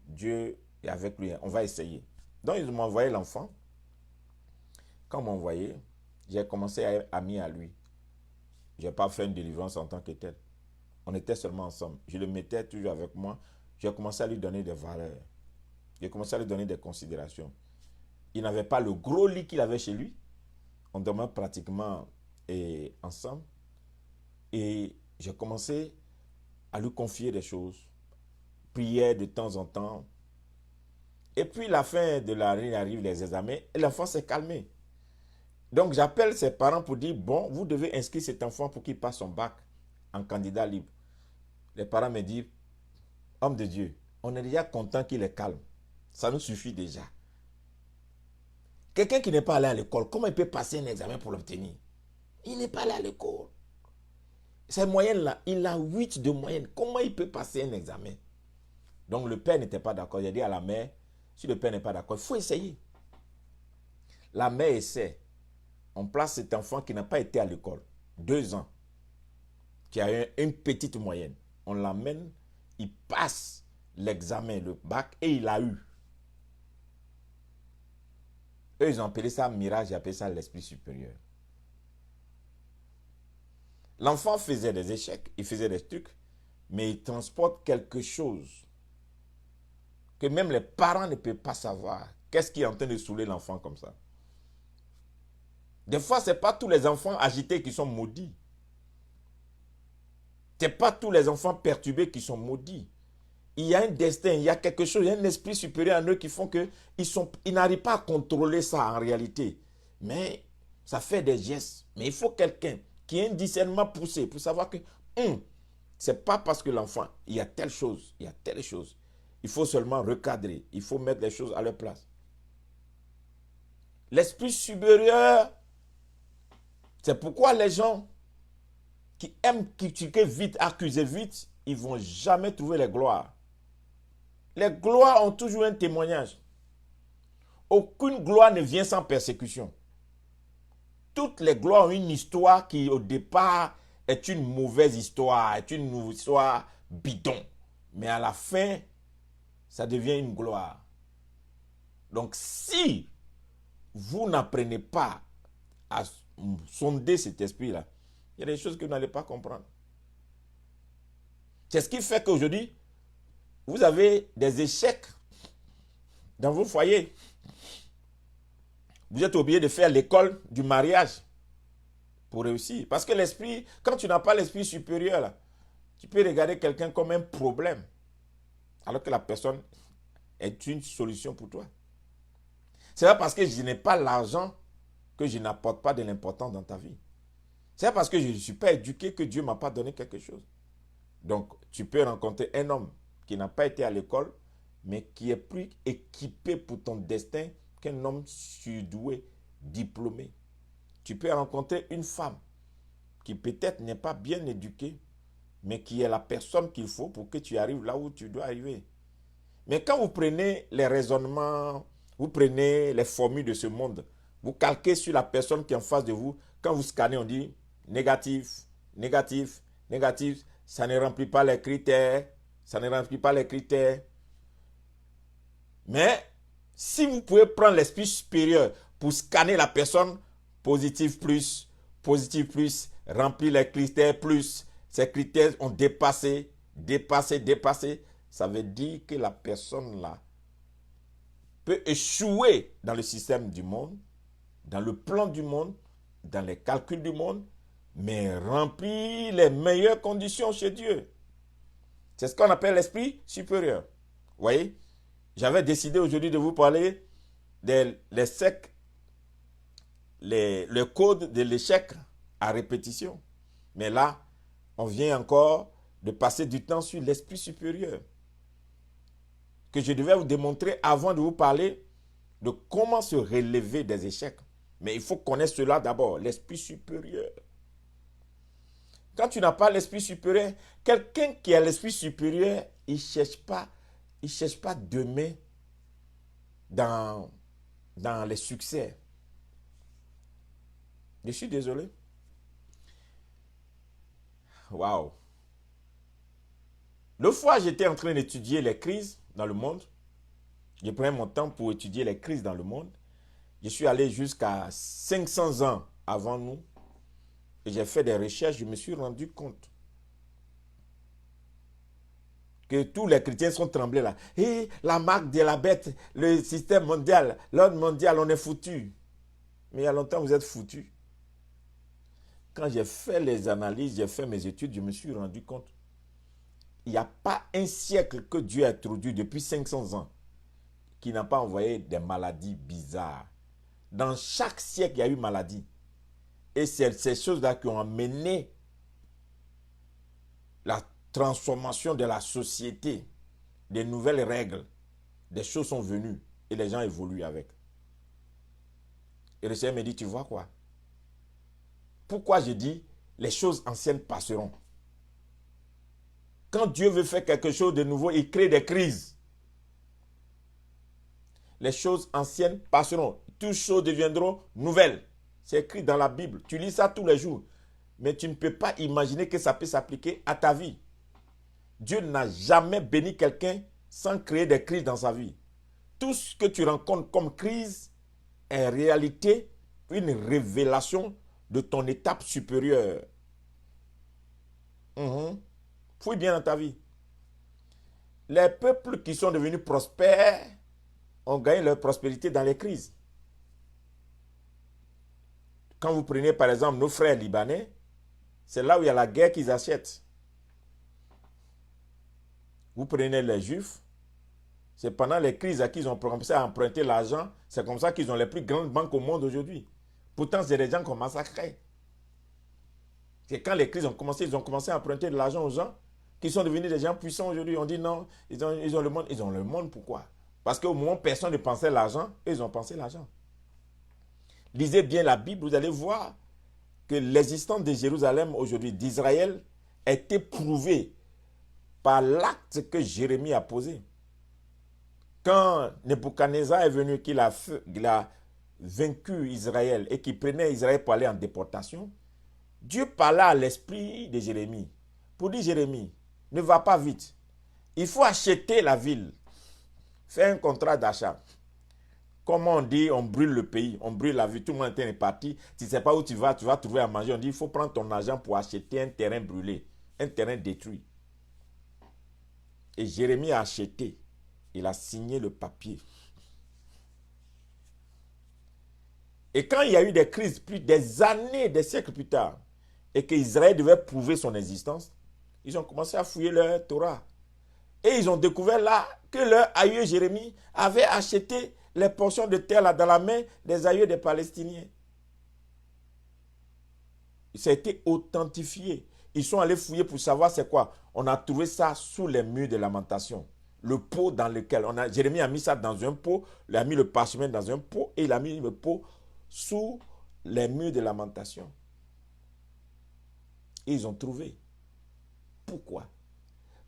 Dieu est avec lui, on va essayer. Donc ils m'ont envoyé l'enfant. Quand ils m'ont envoyé, j'ai commencé à être ami à lui. je n'ai pas fait une délivrance en tant que tel. On était seulement ensemble. Je le mettais toujours avec moi. J'ai commencé à lui donner des valeurs. J'ai commencé à lui donner des considérations. Il n'avait pas le gros lit qu'il avait chez lui. On dormait pratiquement ensemble. Et j'ai commencé à lui confier des choses. Prière de temps en temps. Et puis la fin de l'année arrive, les examens, et l'enfant s'est calmé. Donc j'appelle ses parents pour dire, bon, vous devez inscrire cet enfant pour qu'il passe son bac en candidat libre. Les parents me disent, homme de Dieu, on est déjà content qu'il est calme. Ça nous suffit déjà. Quelqu'un qui n'est pas allé à l'école, comment il peut passer un examen pour l'obtenir? Il n'est pas allé à l'école. Cette moyenne-là, il a 8 de moyenne. Comment il peut passer un examen? Donc le père n'était pas d'accord. Il a dit à la mère, si le père n'est pas d'accord, il faut essayer. La mère essaie. On place cet enfant qui n'a pas été à l'école, 2 ans, qui a une petite moyenne. On l'amène, il passe l'examen, le bac, et il a eu. Eux, ils ont appelé ça mirage, ils appellent ça l'esprit supérieur. L'enfant faisait des échecs, il faisait des trucs, mais il transporte quelque chose que même les parents ne peuvent pas savoir. Qu'est-ce qui est en train de saouler l'enfant comme ça? Des fois, ce n'est pas tous les enfants agités qui sont maudits. Ce n'est pas tous les enfants perturbés qui sont maudits. Il y a un destin, il y a quelque chose, il y a un esprit supérieur en eux qui font qu'ils n'arrivent pas à contrôler ça en réalité. Mais ça fait des gestes. Mais il faut quelqu'un qui ait un discernement poussé pour savoir que ce n'est pas parce que l'enfant, il y a telle chose, il y a telle chose. Il faut seulement recadrer, il faut mettre les choses à leur place. L'esprit supérieur, c'est pourquoi les gens qui aiment critiquer vite, accuser vite, ils ne vont jamais trouver les gloires. Les gloires ont toujours un témoignage. Aucune gloire ne vient sans persécution. Toutes les gloires ont une histoire qui, au départ, est une mauvaise histoire, est une histoire bidon. Mais à la fin, ça devient une gloire. Donc, si vous n'apprenez pas à sonder cet esprit-là, il y a des choses que vous n'allez pas comprendre. C'est ce qui fait qu'aujourd'hui, vous avez des échecs dans vos foyers. Vous êtes obligé de faire l'école du mariage pour réussir. Parce que l'esprit, quand tu n'as pas l'esprit supérieur, là, tu peux regarder quelqu'un comme un problème, alors que la personne est une solution pour toi. C'est pas parce que je n'ai pas l'argent que je n'apporte pas de l'importance dans ta vie. C'est pas parce que je ne suis pas éduqué que Dieu ne m'a pas donné quelque chose. Donc, tu peux rencontrer un homme qui n'a pas été à l'école, mais qui est plus équipé pour ton destin qu'un homme surdoué, diplômé. Tu peux rencontrer une femme qui peut-être n'est pas bien éduquée, mais qui est la personne qu'il faut pour que tu arrives là où tu dois arriver. Mais quand vous prenez les raisonnements, vous prenez les formules de ce monde, vous calquez sur la personne qui est en face de vous, quand vous scannez, on dit négatif, négatif, négatif, ça ne remplit pas les critères, ça ne remplit pas les critères. Mais si vous pouvez prendre l'esprit supérieur pour scanner la personne, positif plus, remplir les critères plus, ces critères ont dépassé, ça veut dire que la personne là peut échouer dans le système du monde, dans le plan du monde, dans les calculs du monde, mais remplir les meilleures conditions chez Dieu. C'est ce qu'on appelle l'esprit supérieur. Vous voyez? J'avais décidé aujourd'hui de vous parler des le code de l'échec à répétition. Mais là, on vient encore de passer du temps sur l'esprit supérieur, que je devais vous démontrer avant de vous parler de comment se relever des échecs. Mais il faut connaître cela d'abord, l'esprit supérieur. Quand tu n'as pas l'esprit supérieur, quelqu'un qui a l'esprit supérieur, il ne cherche pas demain dans les succès. Je suis désolé. Waouh. L'autre fois, j'étais en train d'étudier les crises dans le monde. Je prenais mon temps pour étudier les crises dans le monde. Je suis allé jusqu'à 500 ans avant nous. Et j'ai fait des recherches, je me suis rendu compte que tous les chrétiens sont tremblés là. Et la marque de la bête, le système mondial, l'ordre mondial, on est foutu. Mais il y a longtemps, vous êtes foutus. Quand j'ai fait les analyses, j'ai fait mes études, je me suis rendu compte. Il n'y a pas un siècle que Dieu a introduit depuis 500 ans qui n'a pas envoyé des maladies bizarres. Dans chaque siècle, il y a eu maladie. Et c'est ces choses-là qui ont amené la transformation de la société, des nouvelles règles. Des choses sont venues et les gens évoluent avec. Et le Seigneur me dit, tu vois quoi? Pourquoi je dis, les choses anciennes passeront? Quand Dieu veut faire quelque chose de nouveau, il crée des crises. Les choses anciennes passeront. Toutes choses deviendront nouvelles. C'est écrit dans la Bible. Tu lis ça tous les jours. Mais tu ne peux pas imaginer que ça peut s'appliquer à ta vie. Dieu n'a jamais béni quelqu'un sans créer des crises dans sa vie. Tout ce que tu rencontres comme crise est en réalité une révélation de ton étape supérieure. Fouille bien dans ta vie. Les peuples qui sont devenus prospères ont gagné leur prospérité dans les crises. Quand vous prenez par exemple nos frères libanais, c'est là où il y a la guerre qu'ils achètent. Vous prenez les juifs, c'est pendant les crises à qui ils ont commencé à emprunter l'argent, c'est comme ça qu'ils ont les plus grandes banques au monde aujourd'hui. Pourtant, c'est des gens qu'on massacrait. C'est quand les crises ont commencé, ils ont commencé à emprunter de l'argent aux gens qui sont devenus des gens puissants aujourd'hui. On dit non, ils ont le monde. Ils ont le monde, pourquoi? Parce qu'au moment où personne ne pensait l'argent, ils ont pensé l'argent. Lisez bien la Bible, vous allez voir que l'existence de Jérusalem aujourd'hui, d'Israël, est éprouvée par l'acte que Jérémie a posé. Quand Nebuchadnezzar est venu, qu'il a vaincu Israël et qu'il prenait Israël pour aller en déportation, Dieu parla à l'esprit de Jérémie pour dire, Jérémie, ne va pas vite. Il faut acheter la ville. Fais un contrat d'achat. Comment on dit, on brûle le pays, on brûle la ville, tout le monde est parti. Tu ne sais pas où tu vas trouver à manger. On dit, il faut prendre ton argent pour acheter un terrain brûlé, un terrain détruit. Et Jérémie a acheté. Il a signé le papier. Et quand il y a eu des crises, plus des années, des siècles plus tard, et qu'Israël devait prouver son existence, ils ont commencé à fouiller leur Torah. Et ils ont découvert là que leur aïeux Jérémie avait acheté les portions de terre là dans la main des aïeux des Palestiniens. Ça a été authentifié. Ils sont allés fouiller pour savoir c'est quoi. On a trouvé ça sous les murs de lamentation. Le pot dans lequel Jérémie a mis ça dans un pot, il a mis le parchemin dans un pot et il a mis le pot sous les murs de lamentation. Et ils ont trouvé. Pourquoi?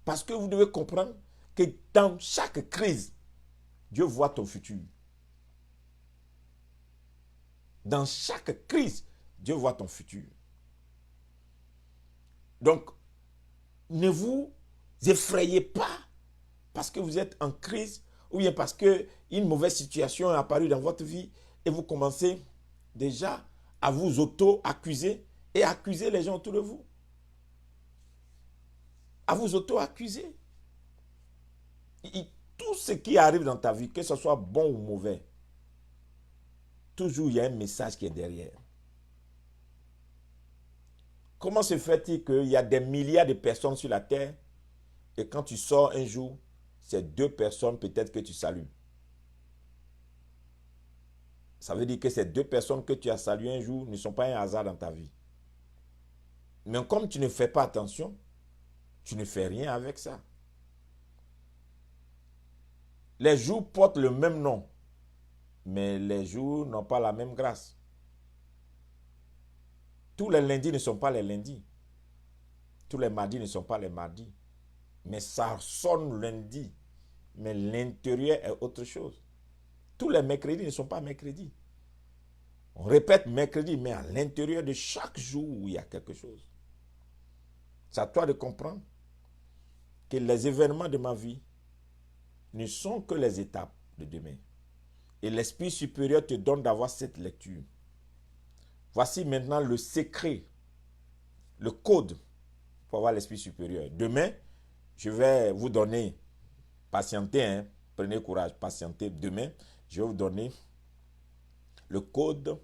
Parce que vous devez comprendre que dans chaque crise, Dieu voit ton futur. Dans chaque crise, Dieu voit ton futur. Donc, ne vous effrayez pas parce que vous êtes en crise ou bien parce qu'une mauvaise situation est apparue dans votre vie et vous commencez déjà à vous auto-accuser et accuser les gens autour de vous. À vous auto-accuser. Tout ce qui arrive dans ta vie, que ce soit bon ou mauvais, toujours il y a un message qui est derrière. Comment se fait-il qu'il y a des milliards de personnes sur la terre et quand tu sors un jour, c'est 2 personnes peut-être que tu salues? Ça veut dire que ces 2 personnes que tu as saluées un jour ne sont pas un hasard dans ta vie. Mais comme tu ne fais pas attention, tu ne fais rien avec ça. Les jours portent le même nom, mais les jours n'ont pas la même grâce. Tous les lundis ne sont pas les lundis. Tous les mardis ne sont pas les mardis. Mais ça sonne lundi. Mais l'intérieur est autre chose. Tous les mercredis ne sont pas mercredis. On répète mercredi, mais à l'intérieur de chaque jour, il y a quelque chose. C'est à toi de comprendre que les événements de ma vie ne sont que les étapes de demain. Et l'Esprit supérieur te donne d'avoir cette lecture. Voici maintenant le secret le code pour avoir l'esprit supérieur. Demain, je vais vous donner, patientez, hein, prenez courage, patientez. Demain, je vais vous donner le code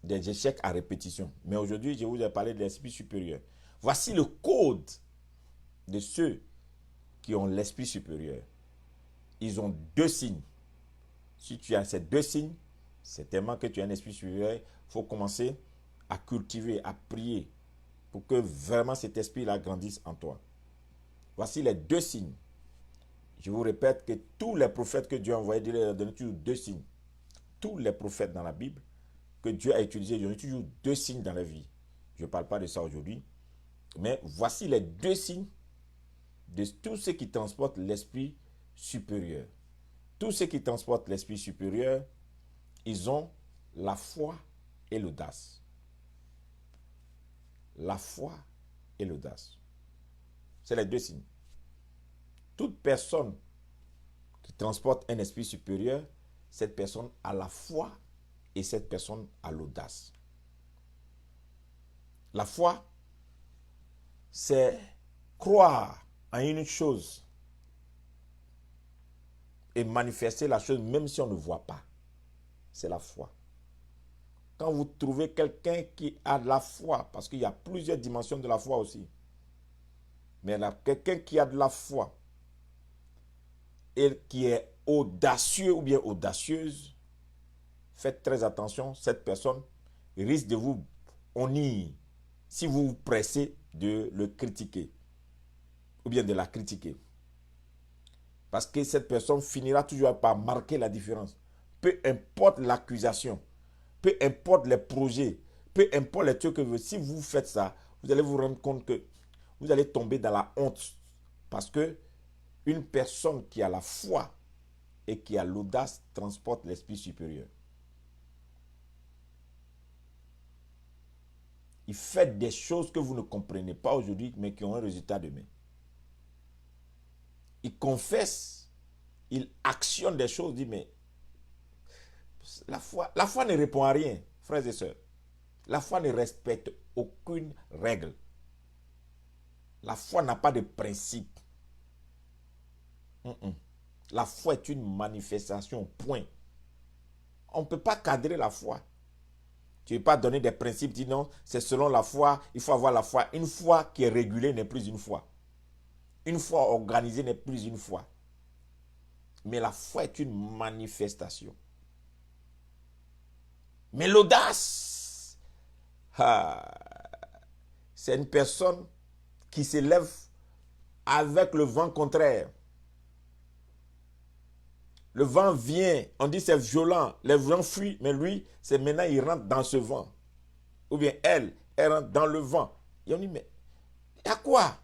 des échecs à répétition. Mais aujourd'hui, je vous ai parlé de l'esprit supérieur. Voici le code de ceux qui ont l'esprit supérieur. Ils ont 2 signes. Si tu as ces 2 signes, c'est tellement que tu as un esprit supérieur. Il faut commencer à cultiver, à prier pour que vraiment cet esprit-là grandisse en toi. Voici les 2 signes. Je vous répète que tous les prophètes que Dieu a envoyés, Dieu leur a donné toujours 2 signes. Tous les prophètes dans la Bible que Dieu a utilisés, ils ont toujours 2 signes dans la vie. Je ne parle pas de ça aujourd'hui. Mais voici les 2 signes de tous ceux qui transportent l'esprit supérieur. Tous ceux qui transportent l'esprit supérieur, ils ont la foi et l'audace. La foi et l'audace. C'est les 2 signes. Toute personne qui transporte un esprit supérieur, cette personne a la foi et cette personne a l'audace. La foi, c'est croire en une chose et manifester la chose même si on ne voit pas. C'est la foi. Quand vous trouvez quelqu'un qui a de la foi, parce qu'il y a plusieurs dimensions de la foi aussi, mais là, quelqu'un qui a de la foi et qui est audacieux ou bien audacieuse, faites très attention, cette personne risque de vous honnir si vous vous pressez de le critiquer ou bien de la critiquer. Parce que cette personne finira toujours par marquer la différence. Peu importe l'accusation, peu importe les projets, peu importe les trucs que vous, si vous faites ça, vous allez vous rendre compte que vous allez tomber dans la honte. Parce que une personne qui a la foi et qui a l'audace transporte l'esprit supérieur. Il fait des choses que vous ne comprenez pas aujourd'hui, mais qui ont un résultat demain. Il confesse, il actionne des choses, dit mais la foi ne répond à rien, frères et sœurs. La foi ne respecte aucune règle. La foi n'a pas de principe. La foi est une manifestation, point. On ne peut pas cadrer la foi. Tu ne peux pas donner des principes, dis non, c'est selon la foi, il faut avoir la foi. Une foi qui est régulée n'est plus une foi. Une foi organisée n'est plus une foi. Mais la foi est une manifestation. Mais l'audace, c'est une personne qui s'élève avec le vent contraire. Le vent vient, on dit c'est violent, les vents fuient, mais lui, c'est maintenant il rentre dans ce vent. Ou bien elle rentre dans le vent. Et on dit, mais à quoi?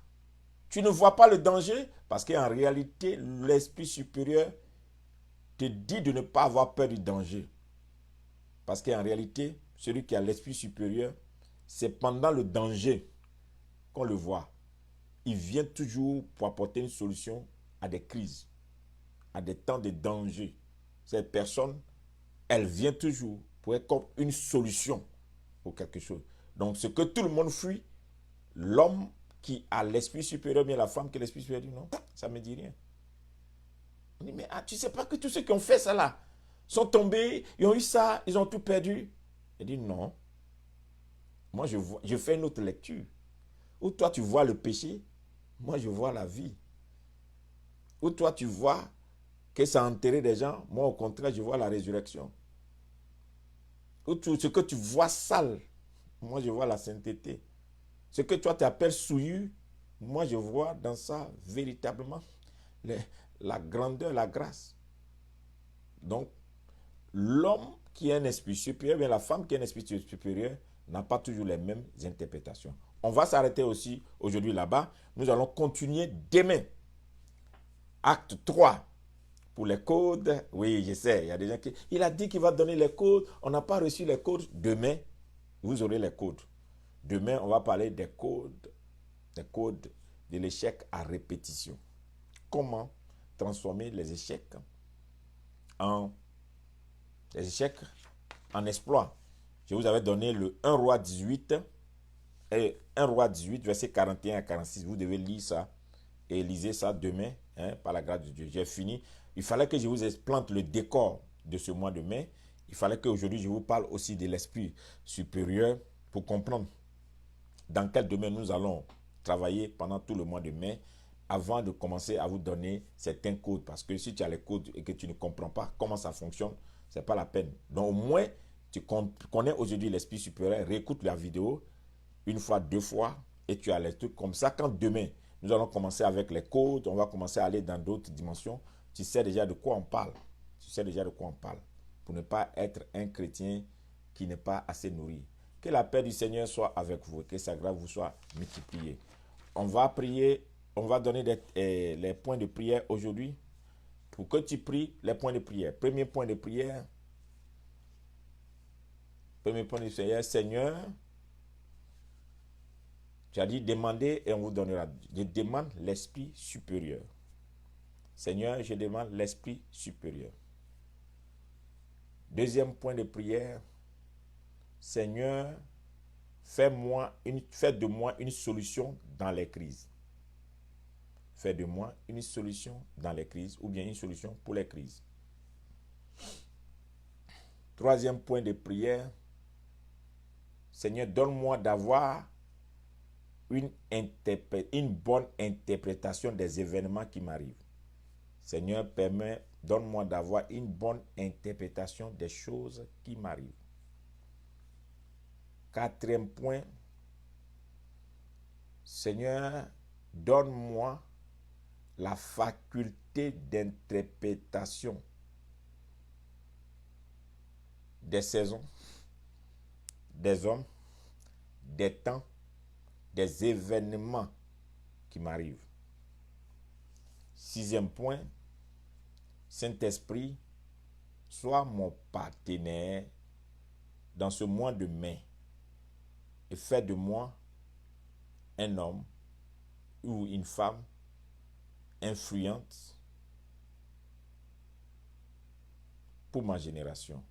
Tu ne vois pas le danger? Parce qu'en réalité, l'esprit supérieur te dit de ne pas avoir peur du danger. Parce qu'en réalité, celui qui a l'esprit supérieur, c'est pendant le danger qu'on le voit. Il vient toujours pour apporter une solution à des crises, à des temps de danger. Cette personne, elle vient toujours pour être comme une solution pour quelque chose. Donc, ce que tout le monde fuit, l'homme qui a l'esprit supérieur, bien la femme qui a l'esprit supérieur, dit non, ça ne me dit rien. On dit, mais tu ne sais pas que tous ceux qui ont fait ça là, sont tombés, ils ont eu ça, ils ont tout perdu. Il dit non. Moi, je fais une autre lecture. Où toi, tu vois le péché, moi, je vois la vie. Où toi, tu vois que ça a enterré des gens, moi, au contraire, je vois la résurrection. Où ce que tu vois sale, moi, je vois la sainteté. Ce que toi, tu appelles souillu, moi, je vois dans ça, véritablement, la grandeur, la grâce. Donc, l'homme qui a un esprit supérieur, bien la femme qui a un esprit supérieur, n'a pas toujours les mêmes interprétations. On va s'arrêter aussi aujourd'hui là-bas. Nous allons continuer demain. Acte 3 pour les codes. Oui, je sais, il y a des gens qui... Il a dit qu'il va donner les codes. On n'a pas reçu les codes. Demain, vous aurez les codes. Demain, on va parler des codes de l'échec à répétition. Comment transformer les échecs en exploits. Je vous avais donné le 1 roi 18, 1 Roi 18, verset 41 à 46. Vous devez lire ça et lisez ça demain, hein, par la grâce de Dieu. J'ai fini. Il fallait que je vous plante le décor de ce mois de mai. Il fallait qu'aujourd'hui, je vous parle aussi de l'esprit supérieur pour comprendre dans quel domaine nous allons travailler pendant tout le mois de mai avant de commencer à vous donner certains codes. Parce que si tu as les codes et que tu ne comprends pas comment ça fonctionne, ce n'est pas la peine. Donc au moins, tu connais aujourd'hui l'esprit supérieur, réécoute la vidéo une fois, deux fois, et tu as les trucs comme ça. Quand demain, nous allons commencer avec les codes, on va commencer à aller dans d'autres dimensions, tu sais déjà de quoi on parle. Tu sais déjà de quoi on parle. Pour ne pas être un chrétien qui n'est pas assez nourri. Que la paix du Seigneur soit avec vous, que sa grâce vous soit multipliée. On va prier, on va donner les points de prière aujourd'hui. Pour que tu pries, les points de prière. Premier point de prière. Premier point de prière, Seigneur, tu as dit demandez et on vous donnera. Je demande l'esprit supérieur. Seigneur, je demande l'esprit supérieur. Deuxième point de prière, Seigneur, fais de moi une solution dans les crises. Fais de moi une solution dans les crises ou bien une solution pour les crises. Troisième point de prière, Seigneur, donne-moi d'avoir une bonne interprétation des événements qui m'arrivent. Seigneur, donne-moi d'avoir une bonne interprétation des choses qui m'arrivent. Quatrième point, Seigneur, donne-moi la faculté d'interprétation des saisons, des hommes, des temps, des événements qui m'arrivent. Sixième point, Saint-Esprit, sois mon partenaire dans ce mois de mai et fais de moi un homme ou une femme influente pour ma génération.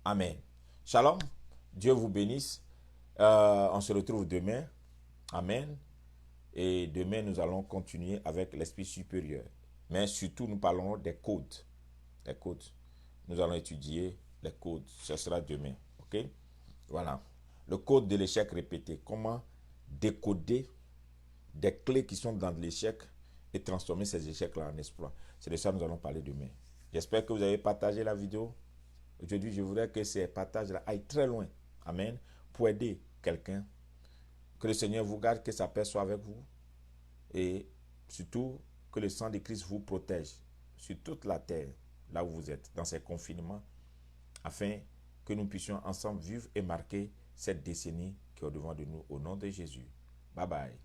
Amen. Shalom. Dieu vous bénisse. On se retrouve demain. Amen. Et demain, nous allons continuer avec l'esprit supérieur. Mais surtout, nous parlerons des codes. Les codes. Nous allons étudier les codes. Ce sera demain. OK? Voilà. Le code de l'échec répété. Comment décoder des clés qui sont dans l'échec et transformer ces échecs-là en exploits. C'est de ça que nous allons parler demain. J'espère que vous avez partagé la vidéo. Aujourd'hui, je voudrais que ces partages-là aillent très loin. Amen. Pour aider quelqu'un. Que le Seigneur vous garde, que sa paix soit avec vous. Et surtout, que le sang de Christ vous protège sur toute la terre, là où vous êtes, dans ces confinements, afin que nous puissions ensemble vivre et marquer cette décennie qui est au devant de nous, au nom de Jésus. Bye bye.